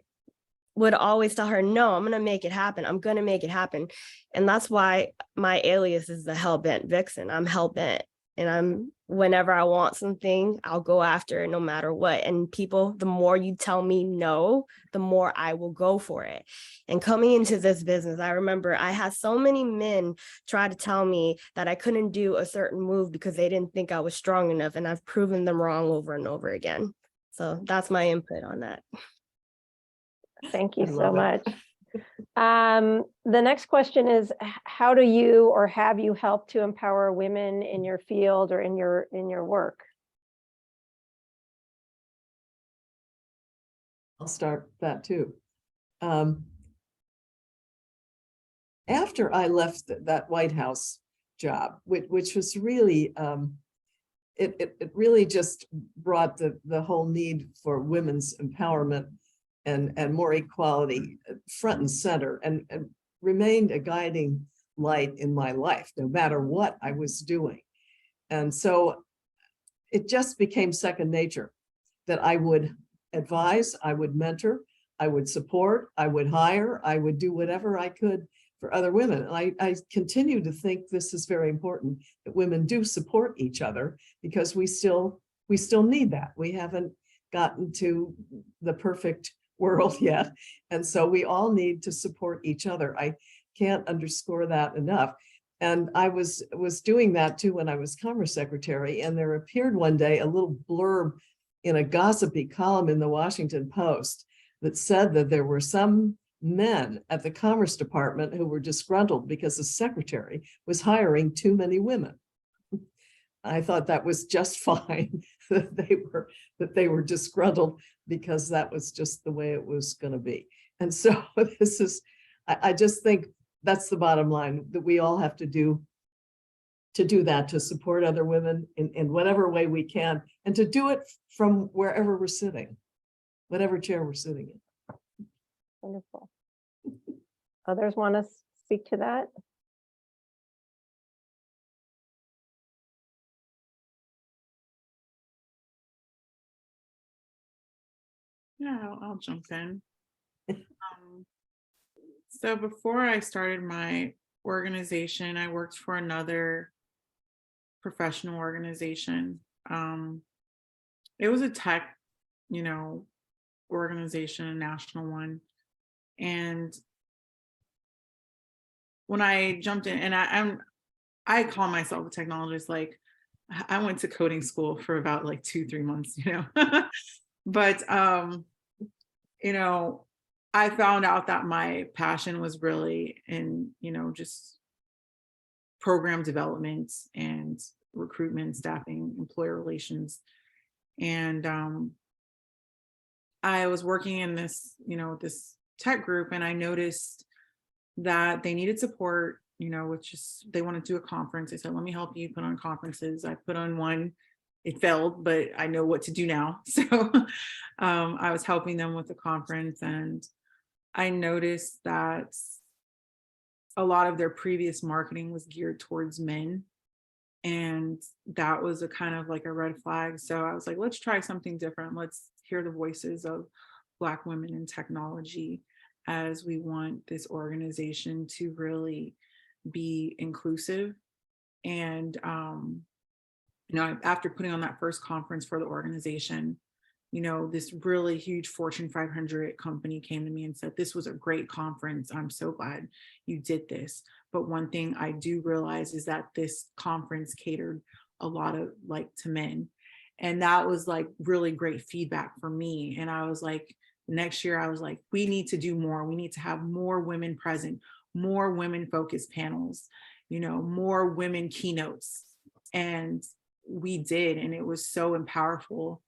would always tell her, no, I'm going to make it happen. I'm going to make it happen. And that's why my alias is the Hellbent Vixen. I'm hellbent. And whenever I want something, I'll go after it no matter what. And people, the more you tell me no, the more I will go for it. And coming into this business, I remember I had so many men try to tell me that I couldn't do a certain move because they didn't think I was strong enough. And I've proven them wrong over and over again. So that's my input on that.
Thank you
I
so
love
much.
it.
The next question is, how do you or have you helped to empower women in your field or in your work?
I'll start that too. After I left that White House job, which was really, it really just brought the whole need for women's empowerment and more equality front and center, and remained a guiding light in my life, no matter what I was doing. And so it just became second nature that I would advise, I would mentor, I would support, I would hire, I would do whatever I could for other women. And I continue to think this is very important, that women do support each other, because we still need that. We haven't gotten to the perfect world yet. And so we all need to support each other. I can't underscore that enough. And I was doing that too when I was Commerce Secretary, and there appeared one day a little blurb in a gossipy column in the Washington Post that said that there were some men at the Commerce Department who were disgruntled because the secretary was hiring too many women. I thought that was just fine that they were disgruntled, because that was just the way it was going to be. And so this is, I just think that's the bottom line, that we all have to do that, to support other women in whatever way we can, and to do it from wherever we're sitting, whatever chair we're sitting in.
Wonderful. Others want to speak to that?
Yeah, I'll jump in. So before I started my organization, I worked for another professional organization. It was a tech, organization, a national one. And when I jumped in, and I call myself a technologist, like I went to coding school for about like 2-3 months, but I found out that my passion was really in, just program development and recruitment, staffing, employer relations. And I was working in this, this tech group, and I noticed that they needed support, they wanted to do a conference. I said, let me help you put on conferences. I put on one. It failed, but I know what to do now. So I was helping them with the conference, and I noticed that a lot of their previous marketing was geared towards men. And that was a kind of like a red flag. So I was like, let's try something different. Let's hear the voices of Black women in technology, as we want this organization to really be inclusive. And, after putting on that first conference for the organization, this really huge Fortune 500 company came to me and said, this was a great conference. I'm so glad you did this. But one thing I do realize is that this conference catered a lot of to men. And that was like really great feedback for me. And I was like, next year, I was like, we need to do more. We need to have more women present, more women focused panels, more women keynotes. And we did, and it was so powerful.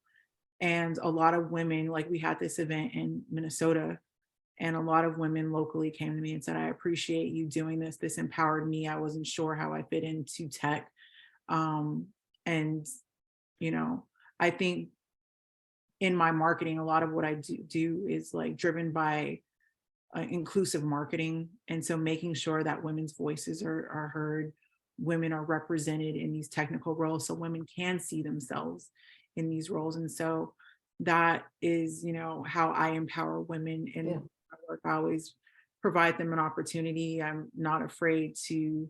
And a lot of women, like we had this event in Minnesota, And a lot of women locally came to me and said, I appreciate you doing this. This empowered me. I wasn't sure how I fit into tech. And, you know, I think in my marketing, a lot of what I do is like driven by inclusive marketing. And so making sure that women's voices are heard, women are represented in these technical roles so women can see themselves in these roles. And so that is, you know, how I empower women in my work. I always provide them an opportunity. I'm not afraid to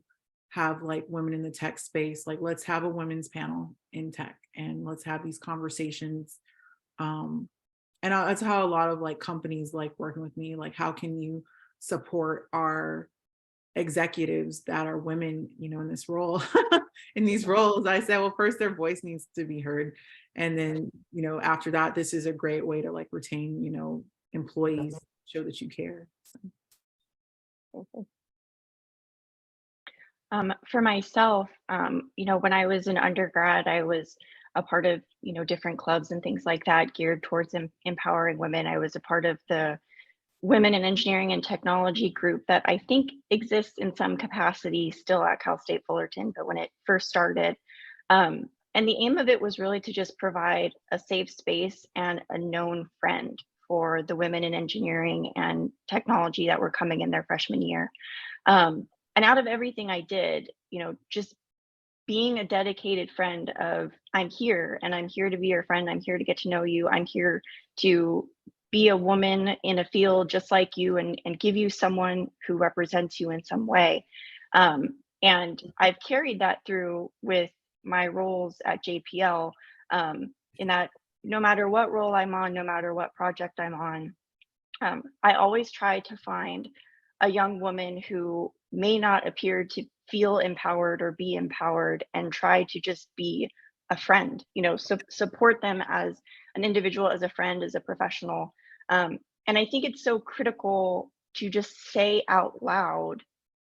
have like women in the tech space, like let's have a women's panel in tech and let's have these conversations. And that's how a lot of like companies like working with me, like how can you support our executives that are women, you know, in this role, in these roles. I said, well, first their voice needs to be heard. And then, you know, after that, this is a great way to like retain, you know, employees, show that you care. So.
For myself, you know, when I was an undergrad, I was a part of, you know, different clubs and things like that geared towards empowering women. I was a part of the Women in Engineering and Technology group that I think exists in some capacity still at Cal State Fullerton, but when it first started. And the aim of it was really to just provide a safe space and a known friend for the women in engineering and technology that were coming in their freshman year. And out of everything I did, you know, just being a dedicated friend of, I'm here and I'm here to be your friend. I'm here to get to know you. I'm here to be a woman in a field just like you and give you someone who represents you in some way. And I've carried that through with my roles at JPL, in that no matter what role I'm on, no matter what project I'm on, I always try to find a young woman who may not appear to feel empowered or be empowered and try to just be a friend, you know, support them as an individual, as a friend, as a professional. And I think it's so critical to just say out loud,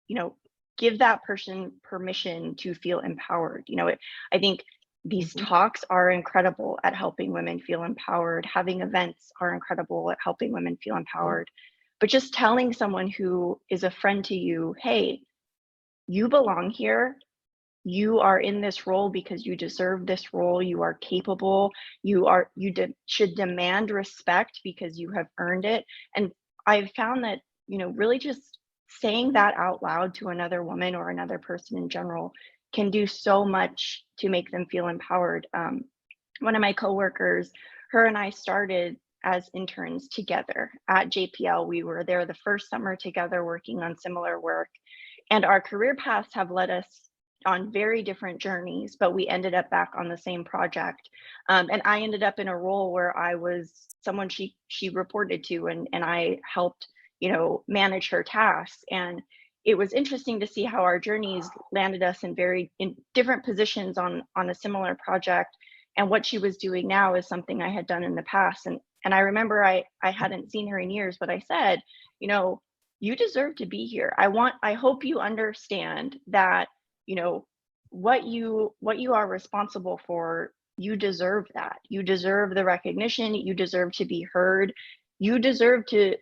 you know, give that person permission to feel empowered. You know, I think these talks are incredible at helping women feel empowered. Having events are incredible at helping women feel empowered. But just telling someone who is a friend to you, hey, you belong here. You are in this role because you deserve this role. You are capable. You should demand respect because you have earned it. And I've found that, you know, really just saying that out loud to another woman or another person in general can do so much to make them feel empowered. One of my coworkers, her and I started as interns together at JPL. We were there the first summer together working on similar work, and our career paths have led us on very different journeys, but we ended up back on the same project. And I ended up in a role where I was someone she reported to, and I helped, you know, manage her tasks. And it was interesting to see how our journeys landed us in different positions on a similar project. And what she was doing now is something I had done in the past. And I remember I hadn't seen her in years, but I said, you know, you deserve to be here. I hope you understand that, you know, what you are responsible for, you deserve that. You deserve the recognition. You deserve to be heard. You deserve to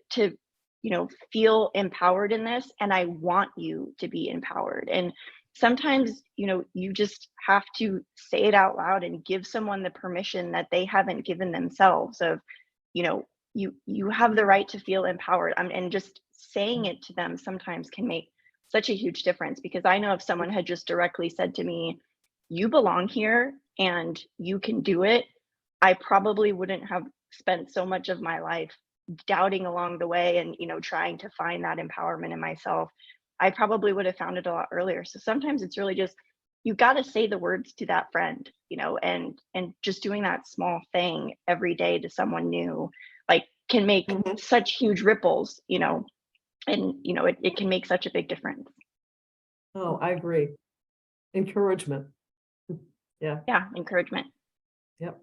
you know, feel empowered in this. And I want you to be empowered. And sometimes, you know, you just have to say it out loud and give someone the permission that they haven't given themselves of, you know, you have the right to feel empowered. And just saying it to them sometimes can make such a huge difference, because I know if someone had just directly said to me, you belong here and you can do it, I probably wouldn't have spent so much of my life doubting along the way and, you know, trying to find that empowerment in myself. I probably would have found it a lot earlier. So sometimes it's really just, you got to say the words to that friend, you know, and just doing that small thing every day to someone new, like, can make such huge ripples, you know, and, you know, it can make such a big difference.
Oh, I agree. Encouragement. Yeah.
Yeah, encouragement.
Yep.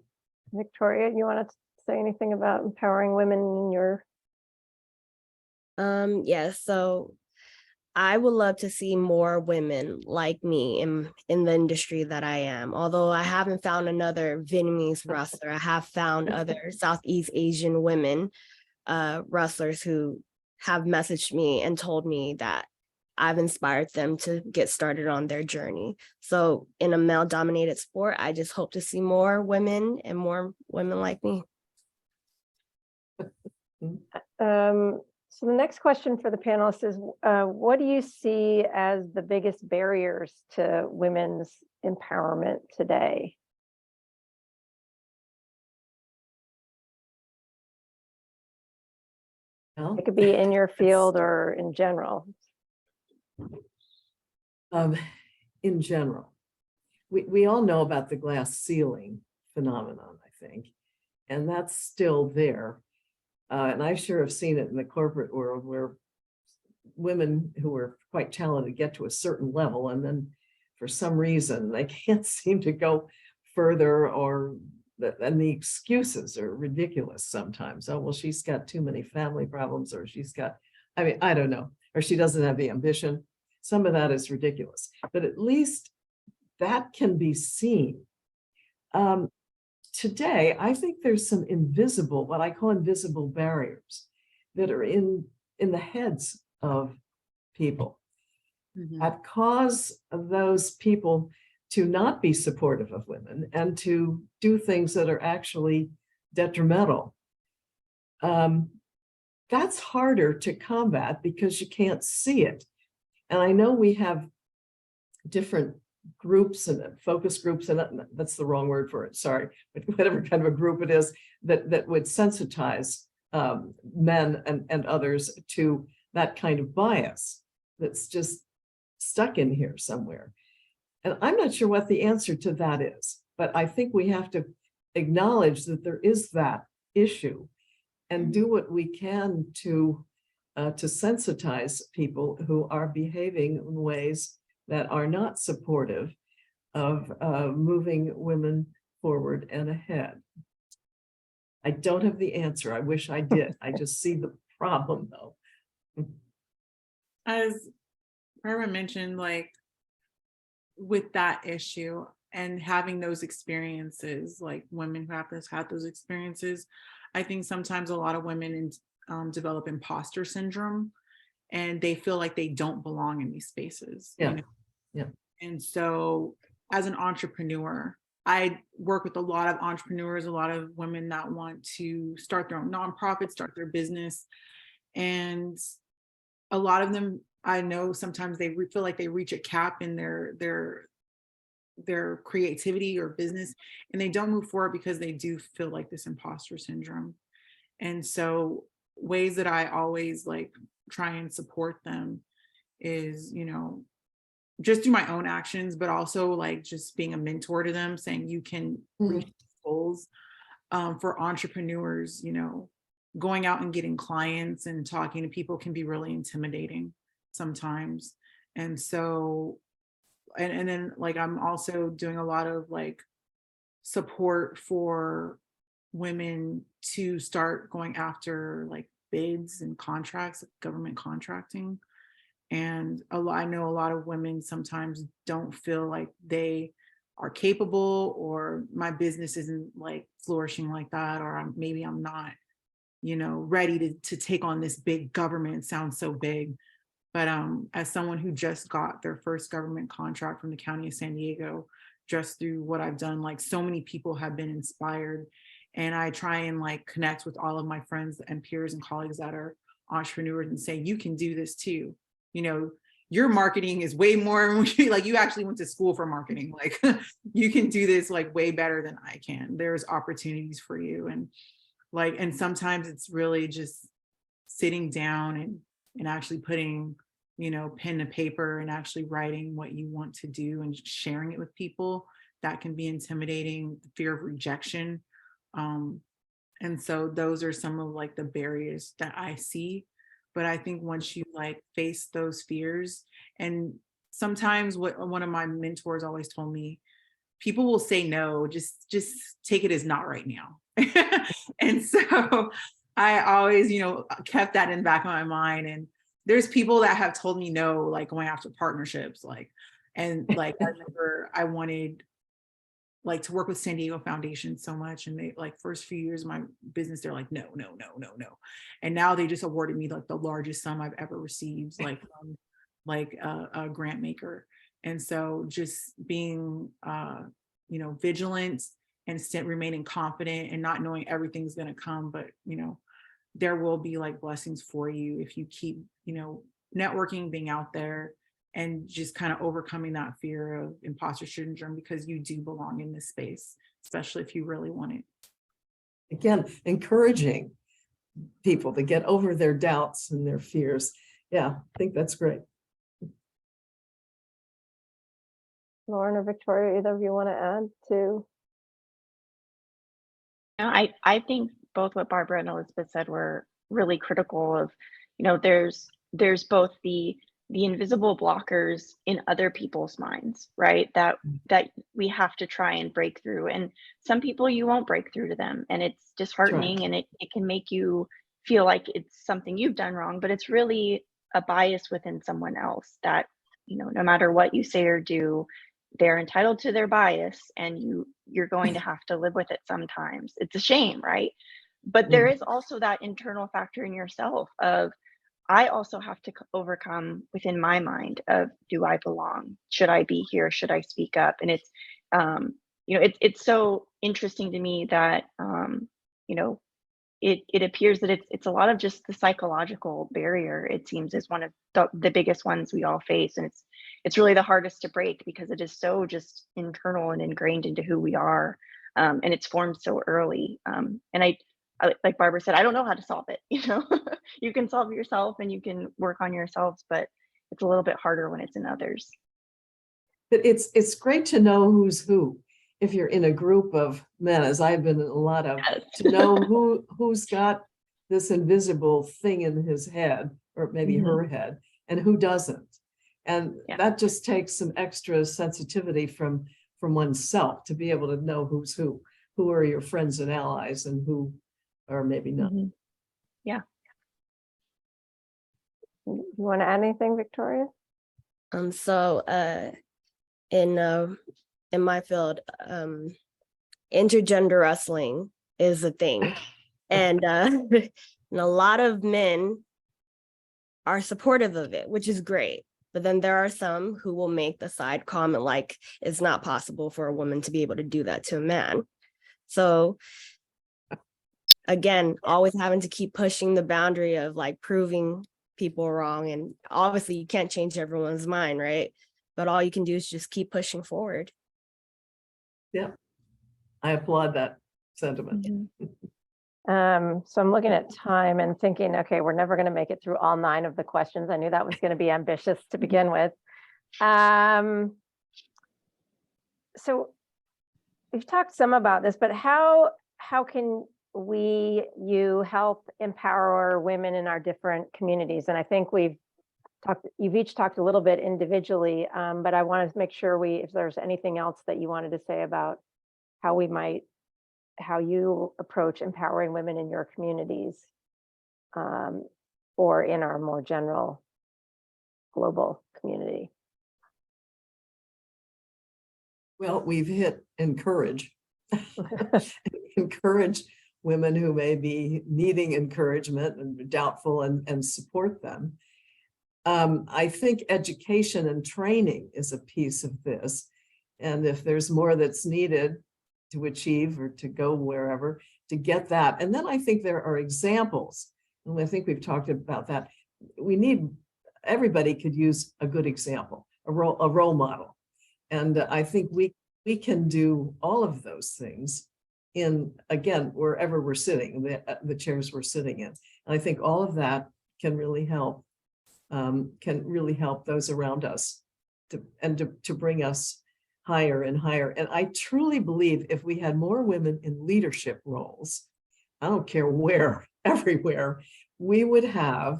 Victoria, you want to say anything about empowering women in your?
Yes, so I would love to see more women like me in the industry that I am. Although I haven't found another Vietnamese wrestler, I have found other Southeast Asian women wrestlers who have messaged me and told me that I've inspired them to get started on their journey. So in a male-dominated sport, I just hope to see more women and more women like me.
So the next question for the panelists is, what do you see as the biggest barriers to women's empowerment today?
Well,
It could be in your field or in general.
in general, we all know about the glass ceiling phenomenon, I think, and that's still there. And I sure have seen it in the corporate world where women who are quite talented get to a certain level, and then for some reason they can't seem to go further, and the excuses are ridiculous sometimes. Oh, well, she's got too many family problems, or she's got, I mean, I don't know, or she doesn't have the ambition. Some of that is ridiculous, but at least that can be seen. Today, I think there's some invisible, what I call invisible barriers that are in the heads of people that cause those people to not be supportive of women and to do things that are actually detrimental. That's harder to combat because you can't see it. And I know we have different groups and focus groups, and that's the wrong word for it, sorry, but whatever kind of a group it is that would sensitize men and others to that kind of bias that's just stuck in here somewhere. And I'm not sure what the answer to that is, but I think we have to acknowledge that there is that issue and do what we can to sensitize people who are behaving in ways that are not supportive of moving women forward and ahead. I don't have the answer. I wish I did. I just see the problem though.
As Barbara mentioned, like with that issue and having those experiences, like women who have had those experiences, I think sometimes a lot of women develop imposter syndrome, and they feel like they don't belong in these spaces.
Yeah.
You know?
Yeah.
And so as an entrepreneur, I work with a lot of entrepreneurs, a lot of women that want to start their own nonprofit, start their business. And a lot of them, I know sometimes they feel like they reach a cap in their creativity or business, and they don't move forward because they do feel like this imposter syndrome. And so ways that I always like try and support them is, you know, just do my own actions, but also like just being a mentor to them, saying you can reach goals. For entrepreneurs, you know, going out and getting clients and talking to people can be really intimidating sometimes. And so, and then like, I'm also doing a lot of like support for women to start going after like bids and contracts, government contracting. And I know a lot of women sometimes don't feel like they are capable, or my business isn't like flourishing like that, or maybe I'm not, you know, ready to take on this big government. It sounds so big. But as someone who just got their first government contract from the County of San Diego, just through what I've done, like so many people have been inspired. And I try and like connect with all of my friends and peers and colleagues that are entrepreneurs and say, you can do this too. You know, your marketing is way more like you actually went to school for marketing. Like you can do this like way better than I can. There's opportunities for you. And like, and sometimes it's really just sitting down and actually putting, you know, pen to paper and actually writing what you want to do and sharing it with people. That can be intimidating, the fear of rejection. And so those are some of like the barriers that I see. But I think once you like face those fears, and sometimes what one of my mentors always told me, people will say no, just take it as not right now. And so I always, you know, kept that in the back of my mind. And there's people that have told me no, like going after partnerships, like, and like I remember I wanted like to work with San Diego Foundation so much. And they like first few years of my business, they're like, no, no, no, no, no. And now they just awarded me like the largest sum I've ever received, like a grant maker. And so just being, you know, vigilant and remaining confident and not knowing everything's going to come, but, you know, there will be like blessings for you if you keep, you know, networking, being out there, and just kind of overcoming that fear of imposter syndrome, because you do belong in this space, especially if you really want it.
Again, encouraging people to get over their doubts and their fears. Yeah, I think that's great.
Lauren or Victoria, either of you want to add to?
No, I think both what Barbara and Elizabeth said were really critical of, you know, there's both the invisible blockers in other people's minds, right? That we have to try and break through. And some people you won't break through to them, and it's disheartening, and it can make you feel like it's something you've done wrong, but it's really a bias within someone else that, you know, no matter what you say or do, they're entitled to their bias, and you're going to have to live with it sometimes. It's a shame, right? But there is also that internal factor in yourself of, I also have to overcome within my mind of, do I belong? Should I be here? Should I speak up? And it's, you know, it's so interesting to me that, you know, it appears that it's a lot of just the psychological barrier, it seems, is one of the biggest ones we all face. And it's really the hardest to break, because it is so just internal and ingrained into who we are. And it's formed so early. And I, like Barbara said, I don't know how to solve it. You know, you can solve it yourself and you can work on yourselves, but it's a little bit harder when it's in others.
But it's great to know who's who. If you're in a group of men, as I've been in a lot of,
Yes.
to know who's got this invisible thing in his head, or maybe her head, and who doesn't. And that just takes some extra sensitivity from oneself to be able to know who's who are your friends and allies, and who are maybe not.
Yeah.
You want to add anything, Victoria?
So in my field, intergender wrestling is a thing. And and a lot of men are supportive of it, which is great. But then there are some who will make the side comment like it's not possible for a woman to be able to do that to a man. So again, always having to keep pushing the boundary of like proving people wrong. And obviously you can't change everyone's mind, right? But all you can do is just keep pushing forward.
Yeah, I applaud that sentiment.
So I'm looking at time and thinking, okay, we're never going to make it through all 9 of the questions. I knew that was going to be ambitious to begin with. So we've talked some about this, but how can you help empower women in our different communities? And I think you've each talked a little bit individually, but I want to make sure if there's anything else that you wanted to say about how you approach empowering women in your communities, or in our more general global community.
Well, we've hit encourage. Encourage women who may be needing encouragement and doubtful, and support them. I think education and training is a piece of this. And if there's more that's needed to achieve or to go wherever, to get that. And then I think there are examples. And I think we've talked about that. Everybody could use a good example, a role model. And I think we can do all of those things in, again, wherever we're sitting, the chairs we're sitting in. And I think all of that can really help those around us to bring us higher and higher. And I truly believe if we had more women in leadership roles, I don't care where, everywhere, we would have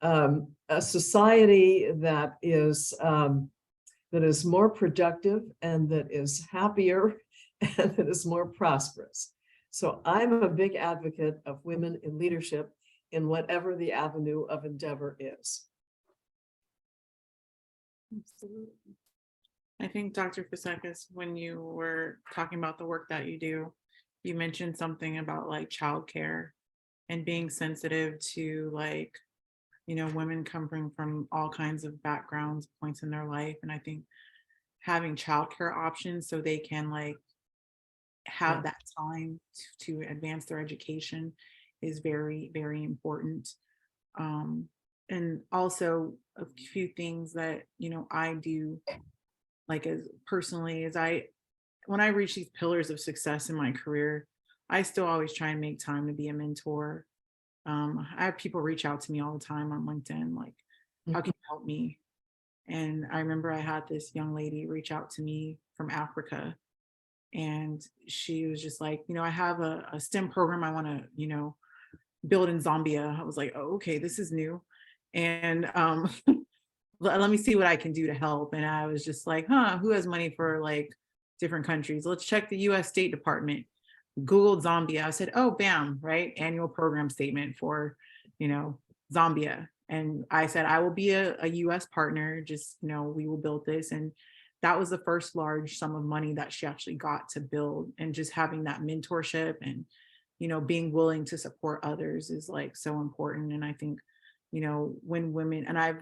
a society that is more productive, and that is happier, and that is more prosperous. So I'm a big advocate of women in leadership in whatever the avenue of endeavor is. Absolutely.
I think Dr. Fousekis, when you were talking about the work that you do, you mentioned something about like childcare and being sensitive to like, you know, women coming from all kinds of backgrounds, points in their life. And I think having childcare options so they can like have that time to advance their education is very, very important. And also a few things that, you know, I do like as personally as when I reach these pillars of success in my career, I still always try and make time to be a mentor. I have people reach out to me all the time on LinkedIn, like, how can you help me? And I remember I had this young lady reach out to me from Africa. And she was just like, you know, I have a STEM program I want to, you know, build in Zambia. I was like, oh, okay, this is new. And let me see what I can do to help. And I was just like, who has money for like different countries? Let's check the US State Department. Googled Zambia. I said, oh, bam, right? Annual program statement for, you know, Zambia. And I said, I will be a US partner, just, you know, we will build this. And that was the first large sum of money that she actually got to build. And just having that mentorship and, you know, being willing to support others is like so important. And I think, you know, when women, and I've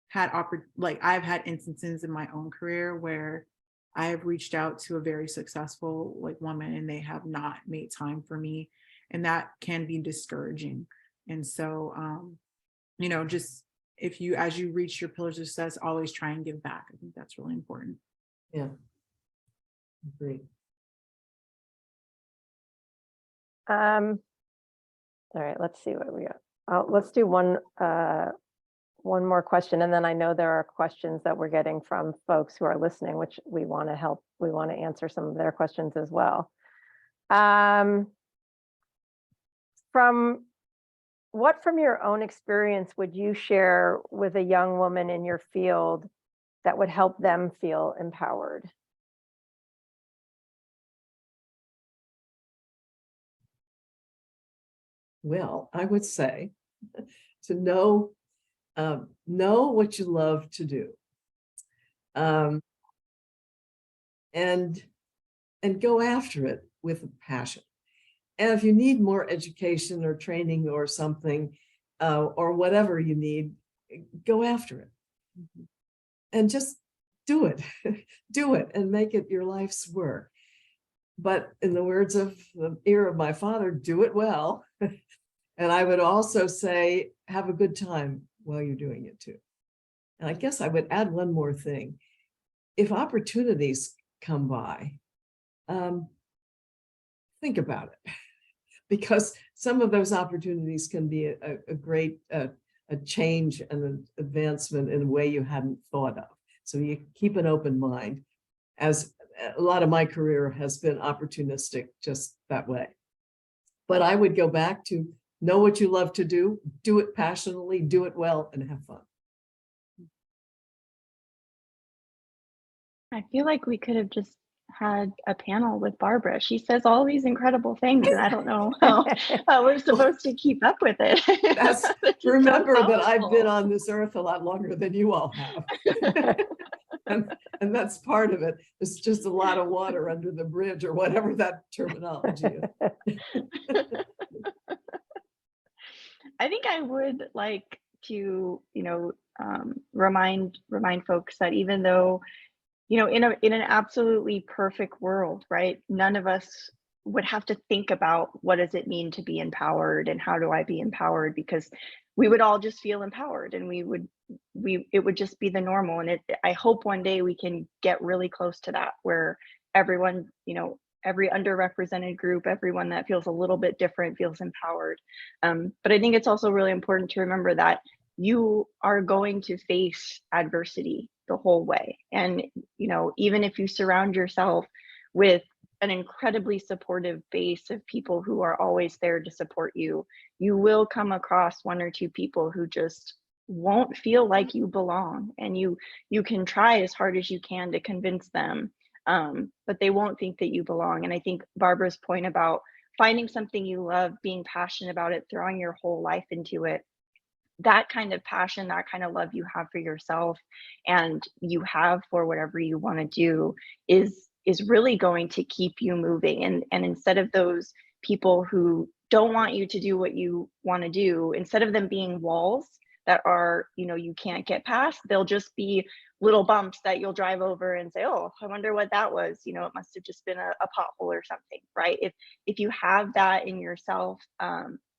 had instances in my own career where I have reached out to a very successful like woman and they have not made time for me, and that can be discouraging. And so, you know, just as you reach your pillars of success, always try and give back. I think that's really important.
Yeah. Great.
All right, let's see what we got. Let's do one more question, and then I know there are questions that we're getting from folks who are listening, which we want to help. We want to answer some of their questions as well. From your own experience would you share with a young woman in your field that would help them feel empowered?
Well, I would say to know what you love to do, and go after it with a passion. And if you need more education or training or something, or whatever you need, go after it. And just do it. Do it and make it your life's work. But in the words of the ear of my father, do it well. And I would also say, have a good time while you're doing it too. And I guess I would add one more thing. If opportunities come by, think about it, because some of those opportunities can be a great change and an advancement in a way you hadn't thought of. So you keep an open mind, as a lot of my career has been opportunistic just that way. But I would go back to know what you love to do it passionately, do it well, and have fun.
I feel like we could have just had a panel with Barbara. She says all these incredible things, and I don't know how we're supposed to keep up with it.
Remember that I've been on this earth a lot longer than you all have. and that's part of it. It's just a lot of water under the bridge, or whatever that terminology is.
I think I would like to, remind folks that even though, in an absolutely perfect world, right, none of us would have to think about what does it mean to be empowered and how do I be empowered, because we would all just feel empowered and it would just be the normal. And I hope one day we can get really close to that, where everyone, every underrepresented group, everyone that feels a little bit different feels empowered. But I think it's also really important to remember that you are going to face adversity the whole way. And, even if you surround yourself with an incredibly supportive base of people who are always there to support you, you will come across one or two people who just won't feel like you belong. And you can try as hard as you can to convince them, but they won't think that you belong. And I think Barbara's point about finding something you love, being passionate about it, throwing your whole life into it, that kind of passion, that kind of love you have for yourself and you have for whatever you want to do is really going to keep you moving. And instead of those people who don't want you to do what you want to do, instead of them being walls that are, you can't get past, they'll just be little bumps that you'll drive over and say, oh, I wonder what that was. It must have just been a pothole or something, right? If you have that in yourself,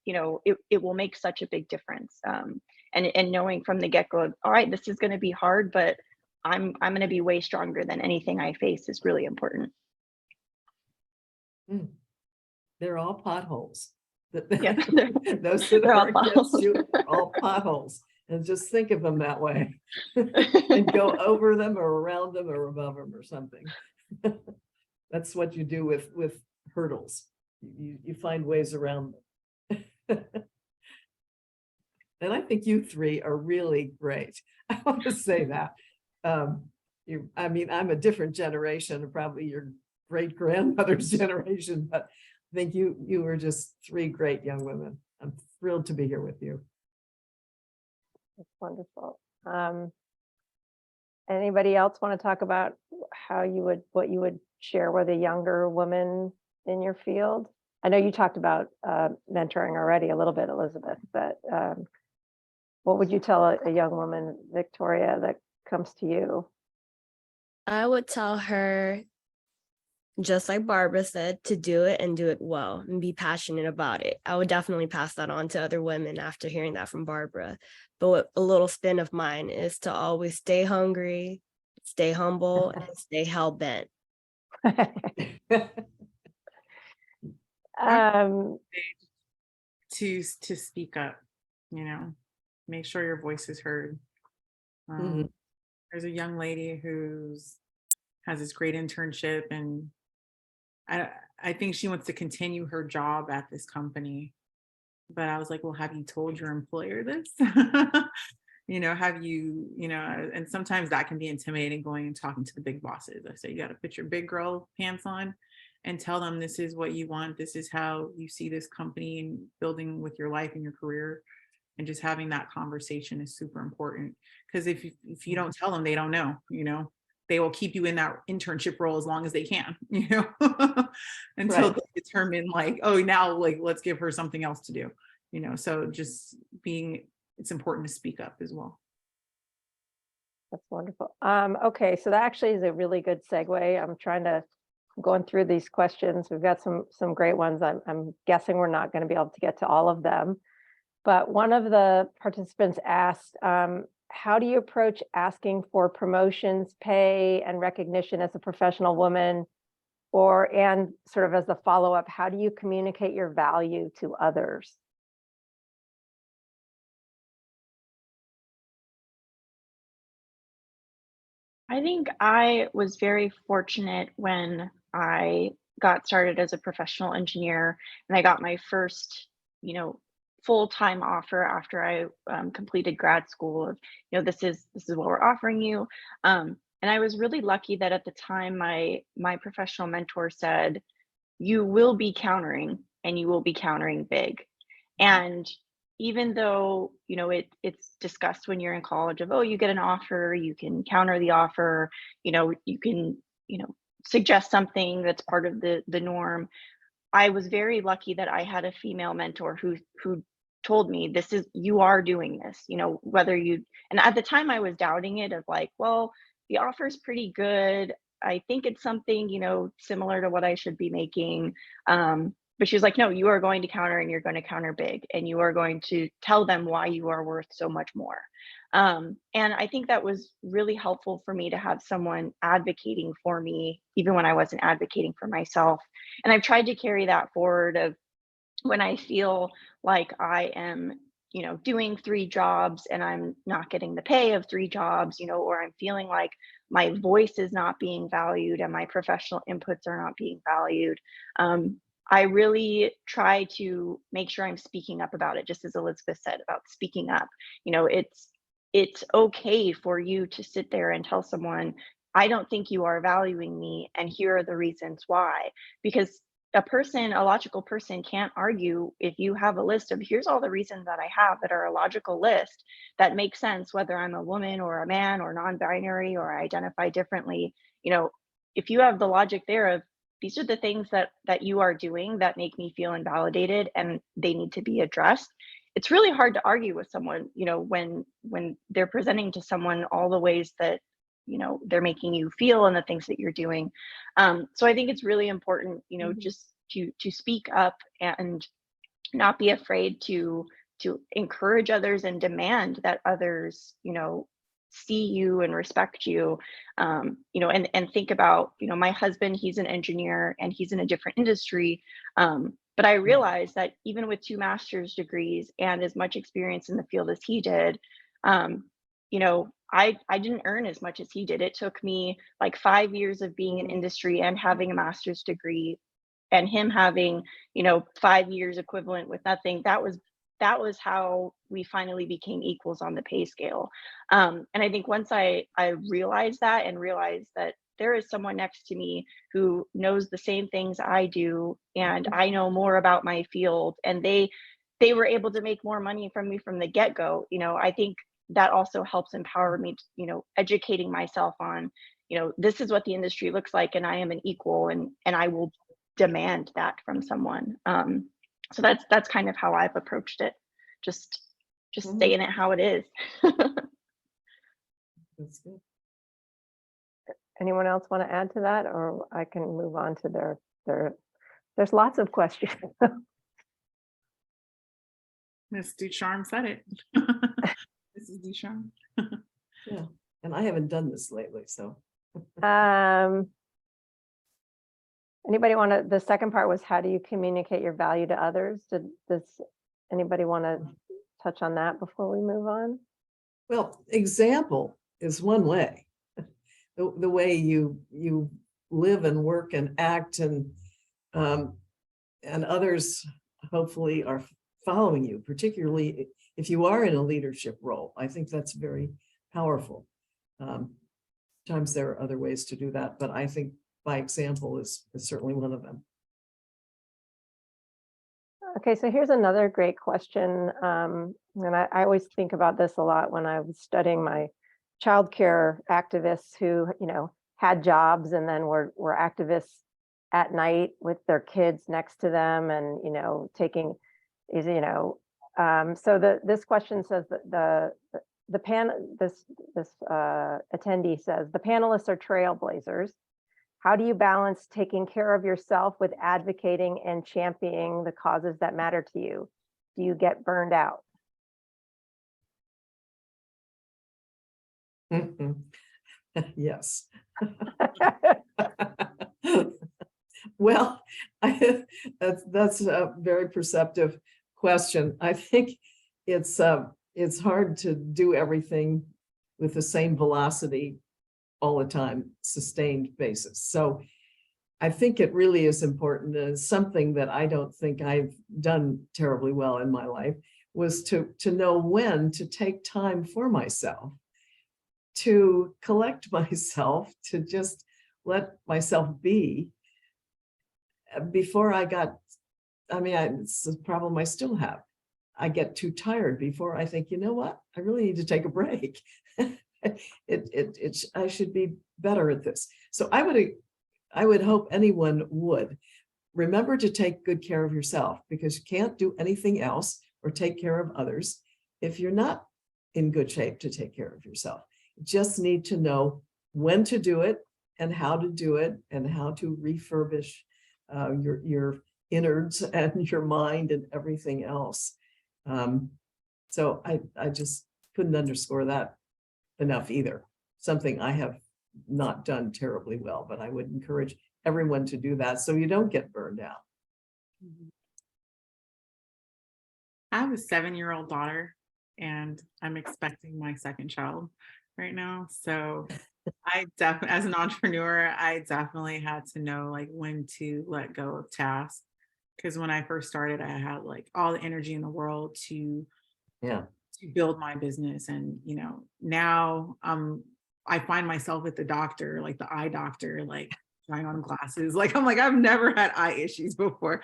it will make such a big difference. And knowing from the get-go, all right, this is going to be hard, but I'm going to be way stronger than anything I face is really important.
They're all potholes.
Yeah.
Those that
They're all
are against
potholes.
you are all potholes. And just think of them that way. And go over them or around them or above them or something. That's what you do with hurdles. You find ways around them. And I think you three are really great. I want to say that. I mean, I'm a different generation, probably your great grandmother's generation, but I think you were just three great young women. I'm thrilled to be here with you.
That's wonderful. Anybody else want to talk about what you would share with a younger woman in your field? I know you talked about mentoring already a little bit, Elizabeth, but what would you tell a young woman, Victoria, that comes to you?
I would tell her, just like Barbara said, to do it and do it well and be passionate about it. I would definitely pass that on to other women after hearing that from Barbara. But what a little spin of mine is to always stay hungry, stay humble, and stay hell-bent.
To speak up, make sure your voice is heard. There's a young lady has this great internship, and I think she wants to continue her job at this company. But I was like, well, have you told your employer this? Have you, and sometimes that can be intimidating, going and talking to the big bosses. I say, you got to put your big girl pants on and tell them this is what you want. This is how you see this company and building with your life and your career. And just having that conversation is super important, because if you don't tell them, they don't know, they will keep you in that internship role as long as they can, until they determine like, oh, now like, let's give her something else to do, so just it's important to speak up as well.
That's wonderful. Okay, so that actually is a really good segue. I'm going through these questions. We've got some great ones. I'm guessing we're not going to be able to get to all of them, but one of the participants asked, how do you approach asking for promotions, pay, and recognition as a professional woman? And sort of as the follow-up, how do you communicate your value to others?
I think I was very fortunate when I got started as a professional engineer and I got my first, full-time offer after I completed grad school of, this is what we're offering you. And I was really lucky that at the time my professional mentor said, you will be countering and you will be countering big. And even though, it's discussed when you're in college of, oh, you get an offer, you can counter the offer, you can, suggest something that's part of the norm. I was very lucky that I had a female mentor who told me, you are doing this, whether and at the time I was doubting it of like, well, the offer is pretty good. I think it's something, similar to what I should be making. But she was like, no, you are going to counter and you're going to counter big and you are going to tell them why you are worth so much more. And I think that was really helpful for me to have someone advocating for me, even when I wasn't advocating for myself. And I've tried to carry that forward of when I feel like I am, doing 3 jobs and I'm not getting the pay of 3 jobs, or I'm feeling like my voice is not being valued and my professional inputs are not being valued. I really try to make sure I'm speaking up about it, just as Elizabeth said about speaking up. It's okay for you to sit there and tell someone, I don't think you are valuing me, and here are the reasons why. Because a logical person can't argue if you have a list of here's all the reasons that I have that are a logical list that make sense, whether I'm a woman or a man or non-binary or I identify differently. You know, if you have the logic there of these are the things that you are doing that make me feel invalidated and they need to be addressed. It's really hard to argue with someone, you know, when they're presenting to someone all the ways that, you know, they're making you feel and the things that you're doing. So I think it's really important, you know, just to speak up and not be afraid to encourage others and demand that others, you know, see you and respect you. You know, and think about, you know, my husband, he's an engineer and he's in a different industry. But I realized that even with 2 master's degrees and as much experience in the field as he did, you know, I didn't earn as much as he did. It took me like 5 years of being in industry and having a master's degree and him having, you know, 5 years equivalent with nothing. That was how we finally became equals on the pay scale. And I think once I realized that and realized that there is someone next to me who knows the same things I do, and I know more about my field, and they were able to make more money from me from the get-go, you know, I think that also helps empower me, you know, educating myself on, you know, this is what the industry looks like, and I am an equal, and I will demand that from someone. So that's kind of how I've approached it. Just saying it how it is.
That's good.
Anyone else want to add to that, or I can move on to there's lots of questions.
Miss DuCharme said it. This is DuCharme.
Yeah, and I haven't done this lately, so.
Anybody want to, the second part was how do you communicate your value to others? Does anybody want to touch on that before we move on?
Well, example is one way. The way you live and work and act, and others hopefully are following you, particularly if you are in a leadership role. I think that's very powerful. Sometimes there are other ways to do that, but I think by example is certainly one of them.
Okay, so here's another great question. And I always think about this a lot when I was studying my childcare activists who, you know, had jobs and then were activists at night with their kids next to them, and, you know, taking is, you know, so this question says that this attendee says the panelists are trailblazers. How do you balance taking care of yourself with advocating and championing the causes that matter to you? Do you get burned out?
Yes. Well, that's a very perceptive question. I think it's hard to do everything with the same velocity all the time, sustained basis. So I think it really is important, and something that I don't think I've done terribly well in my life was to know when to take time for myself, to collect myself, to just let myself be before I got, I mean, it's a problem I still have. I get too tired before I think, you know what, I really need to take a break. I should be better at this. So I would hope anyone would remember to take good care of yourself, because you can't do anything else or take care of others if you're not in good shape to take care of yourself. You just need to know when to do it and how to do it and how to refurbish your innards and your mind and everything else. So I just couldn't underscore that enough either. Something I have not done terribly well, but I would encourage everyone to do that so you don't get burned out.
I have a 7-year-old daughter, and I'm expecting my second child right now. So I definitely, as an entrepreneur, I definitely had to know like when to let go of tasks. Because when I first started, I had like all the energy in the world to build my business. And, you know, now I find myself at the doctor, like the eye doctor, like trying on glasses. Like, I'm like, I've never had eye issues before,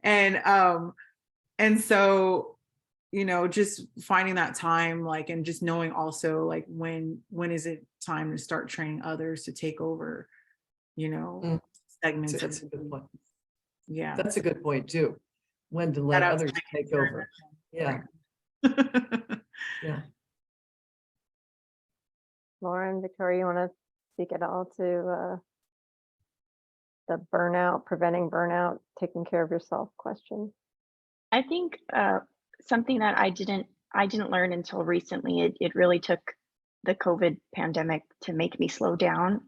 and so, just finding that time, like, and just knowing also, like, when is it time to start training others to take over, segments of
That's a good point.
yeah.
That's a good point too. When to let
That
others take over. Yeah, yeah.
Lauren, Victoria, you want to speak at all to the burnout, preventing burnout, taking care of yourself question?
I think something that I didn't learn until recently. It really took the COVID pandemic to make me slow down.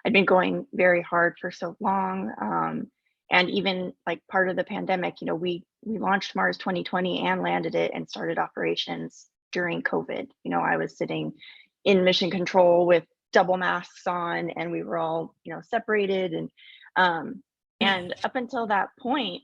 I'd been going very hard for so long, and even like part of the pandemic, we launched Mars 2020 and landed it and started operations during COVID. I was sitting in mission control with double masks on, and we were all separated, and up until that point,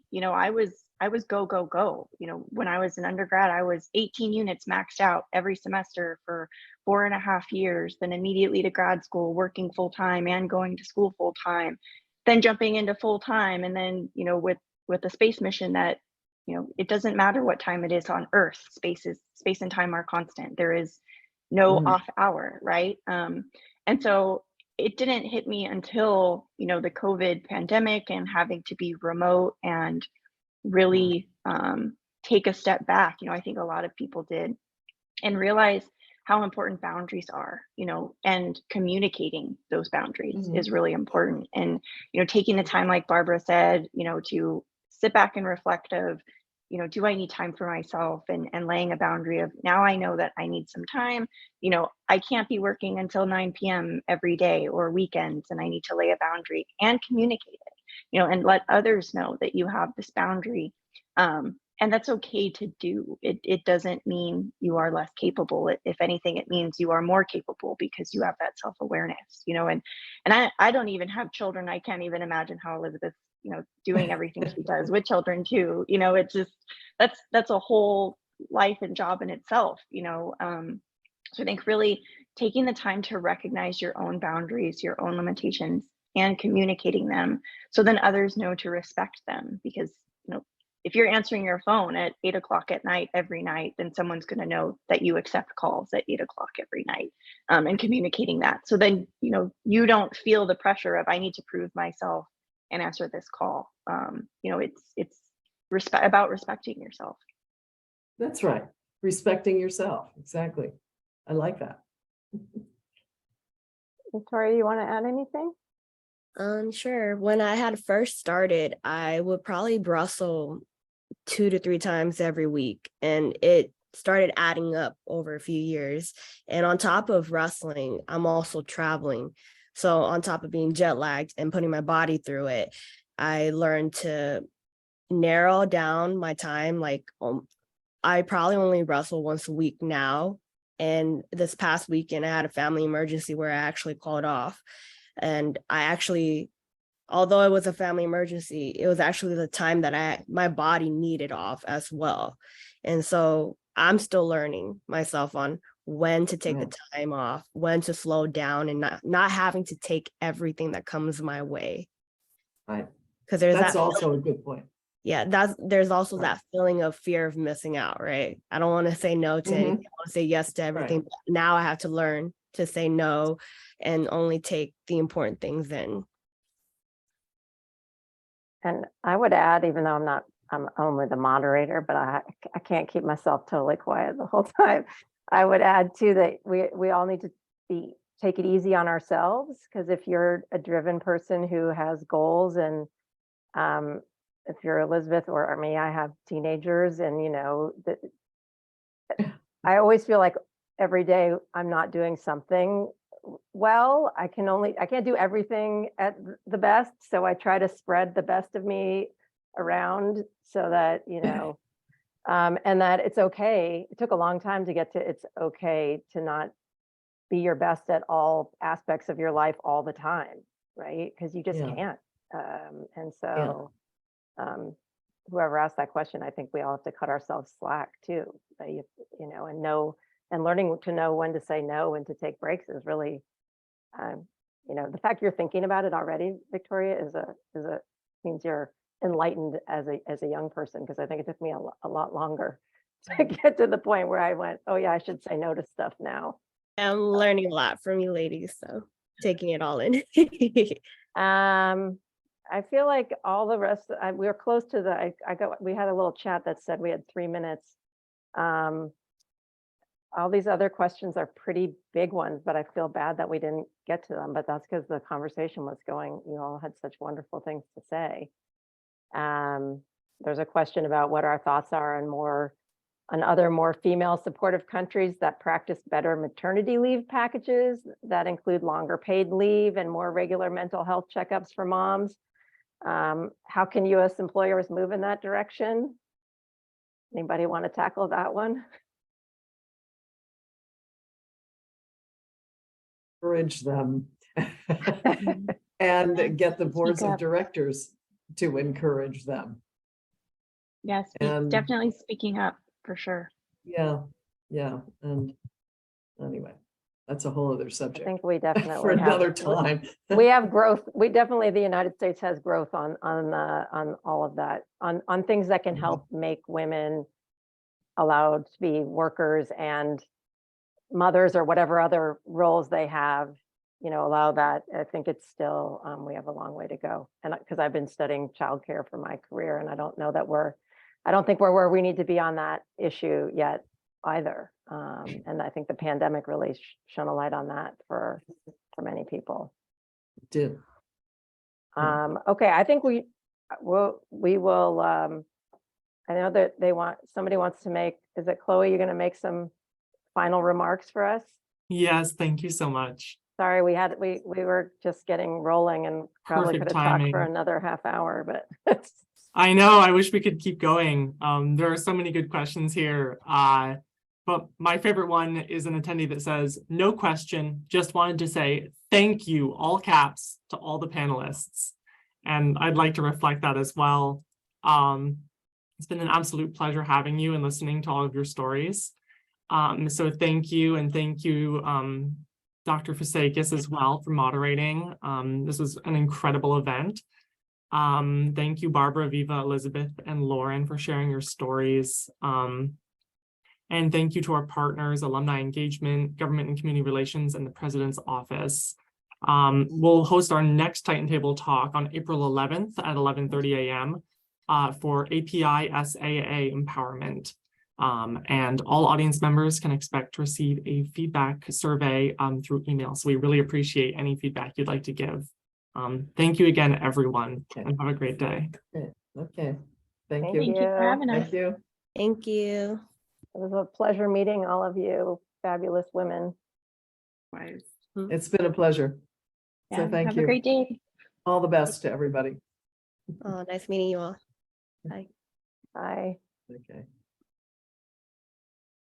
I was go, go, go. When I was an undergrad, I was 18 units maxed out every semester for 4.5 years, then immediately to grad school, working full time and going to school full time, then jumping into full time. And then, with a space mission that, it doesn't matter what time it is on Earth, space and time are constant. There is no off hour, right? And so it didn't hit me until, the COVID pandemic and having to be remote and really take a step back. I think a lot of people did, and realize how important boundaries are, and communicating those boundaries is really important. And, taking the time, like Barbara said, to sit back and reflect of, do I need time for myself, and laying a boundary of, now I know that I need some time. I can't be working until 9 p.m. every day or weekends, and I need to lay a boundary and communicate it, and let others know that you have this boundary. And that's okay to do. It doesn't mean you are less capable. If anything, it means you are more capable because you have that self-awareness, and I don't even have children. I can't even imagine how Elizabeth, doing everything she does with children too. It's just, that's a whole life and job in itself, so I think really taking the time to recognize your own boundaries, your own limitations, and communicating them, so then others know to respect them. Because, if you're answering your phone at 8 o'clock at night every night, then someone's going to know that you accept calls at 8 o'clock every night, and communicating that. So then, you don't feel the pressure of, I need to prove myself and answer this call. It's about respecting yourself.
That's right. Respecting yourself. Exactly. I like that.
Victoria, you want to add anything?
Sure. When I had first started, I would probably Brussels 2 to 3 times every week, and it started adding up over a few years. And on top of wrestling, I'm also traveling. So on top of being jet lagged and putting my body through it, I learned to narrow down my time. Like, I probably only wrestle once a week now. And this past weekend, I had a family emergency where I actually called off. And I actually, although it was a family emergency, it was actually the time that my body needed off as well. And so I'm still learning myself on when to take the time off, when to slow down, and not having to take everything that comes my way.
Right.
Because
that's also a good point.
Yeah, there's also that feeling of fear of missing out, right? I don't want to say no to anything. I want to say yes to everything. But now I have to learn to say no and only take the important things in.
And I would add, even though I'm only the moderator, but I can't keep myself totally quiet the whole time. I would add too that we all need to take it easy on ourselves, because if you're a driven person who has goals, and if you're Elizabeth or me, I have teenagers, and I always feel like every day I'm not doing something well. I can't do everything at the best, so I try to spread the best of me around, so that and that it's okay. It took a long time to get to it's okay to not be your best at all aspects of your life all the time, right? Because you just can't. And so whoever asked that question, I think we all have to cut ourselves slack too. And learning to know when to say no and to take breaks is really the fact you're thinking about it already, Victoria, means you're enlightened as a young person, because I think it took me a lot longer to get to the point where I went, oh yeah, I should say no to stuff now.
I'm learning a lot from you ladies, so taking it all in.
I feel like all the rest, we were close to we had a little chat that said we had 3 minutes. All these other questions are pretty big ones, but I feel bad that we didn't get to them, but that's because the conversation was going, you all had such wonderful things to say. There's a question about what our thoughts are on other more female supportive countries that practice better maternity leave packages that include longer paid leave and more regular mental health checkups for moms. How can US employers move in that direction? Anybody want to tackle that one?
Encourage them and get the boards of directors to encourage them.
Yes,
And
definitely speaking up for sure.
yeah. And anyway, that's a whole other
I
subject
think we definitely
for another time.
we have growth. The United States has growth on all of that, on things that can help make women allowed to be workers and mothers or whatever other roles they have, allow that. I think it's still, we have a long way to go. And because I've been studying childcare for my career, and I don't think we're where we need to be on that issue yet either. And I think the pandemic really shone a light on that for many people.
Did.
Okay, I think we will, I know that somebody wants to make, is it Chloe, you're going to make some final remarks for us?
Yes, thank you so much.
Sorry, we were just getting rolling and probably
Perfect
could have talked for
timing.
another half hour, but
I know, I wish we could keep going. There are so many good questions here. But my favorite one is an attendee that says, no question, just wanted to say thank you, all caps, to all the panelists. And I'd like to reflect that as well. It's been an absolute pleasure having you and listening to all of your stories. So thank you, and thank you, Dr. Fousekis as well for moderating. This was an incredible event. Thank you, Barbara, Viva, Elizabeth, and Lauren for sharing your stories. And thank you to our partners, Alumni Engagement, Government and Community Relations, and the President's Office. We'll host our next Titan Table talk on April 11th at 11:30 a.m. For API SAA empowerment. And all audience members can expect to receive a feedback survey through email. So we really appreciate any feedback you'd like to give. Thank you again, everyone, and have a great day.
Okay. Thank
Thank
you.
Thank you for having us.
Thank you.
Thank you.
it was a pleasure meeting all of you fabulous women.
Wise.
It's been a pleasure. So
Yeah,
thank
have
you.
a great day.
All the best to everybody.
Oh, nice meeting you all. Bye.
Bye.
Okay.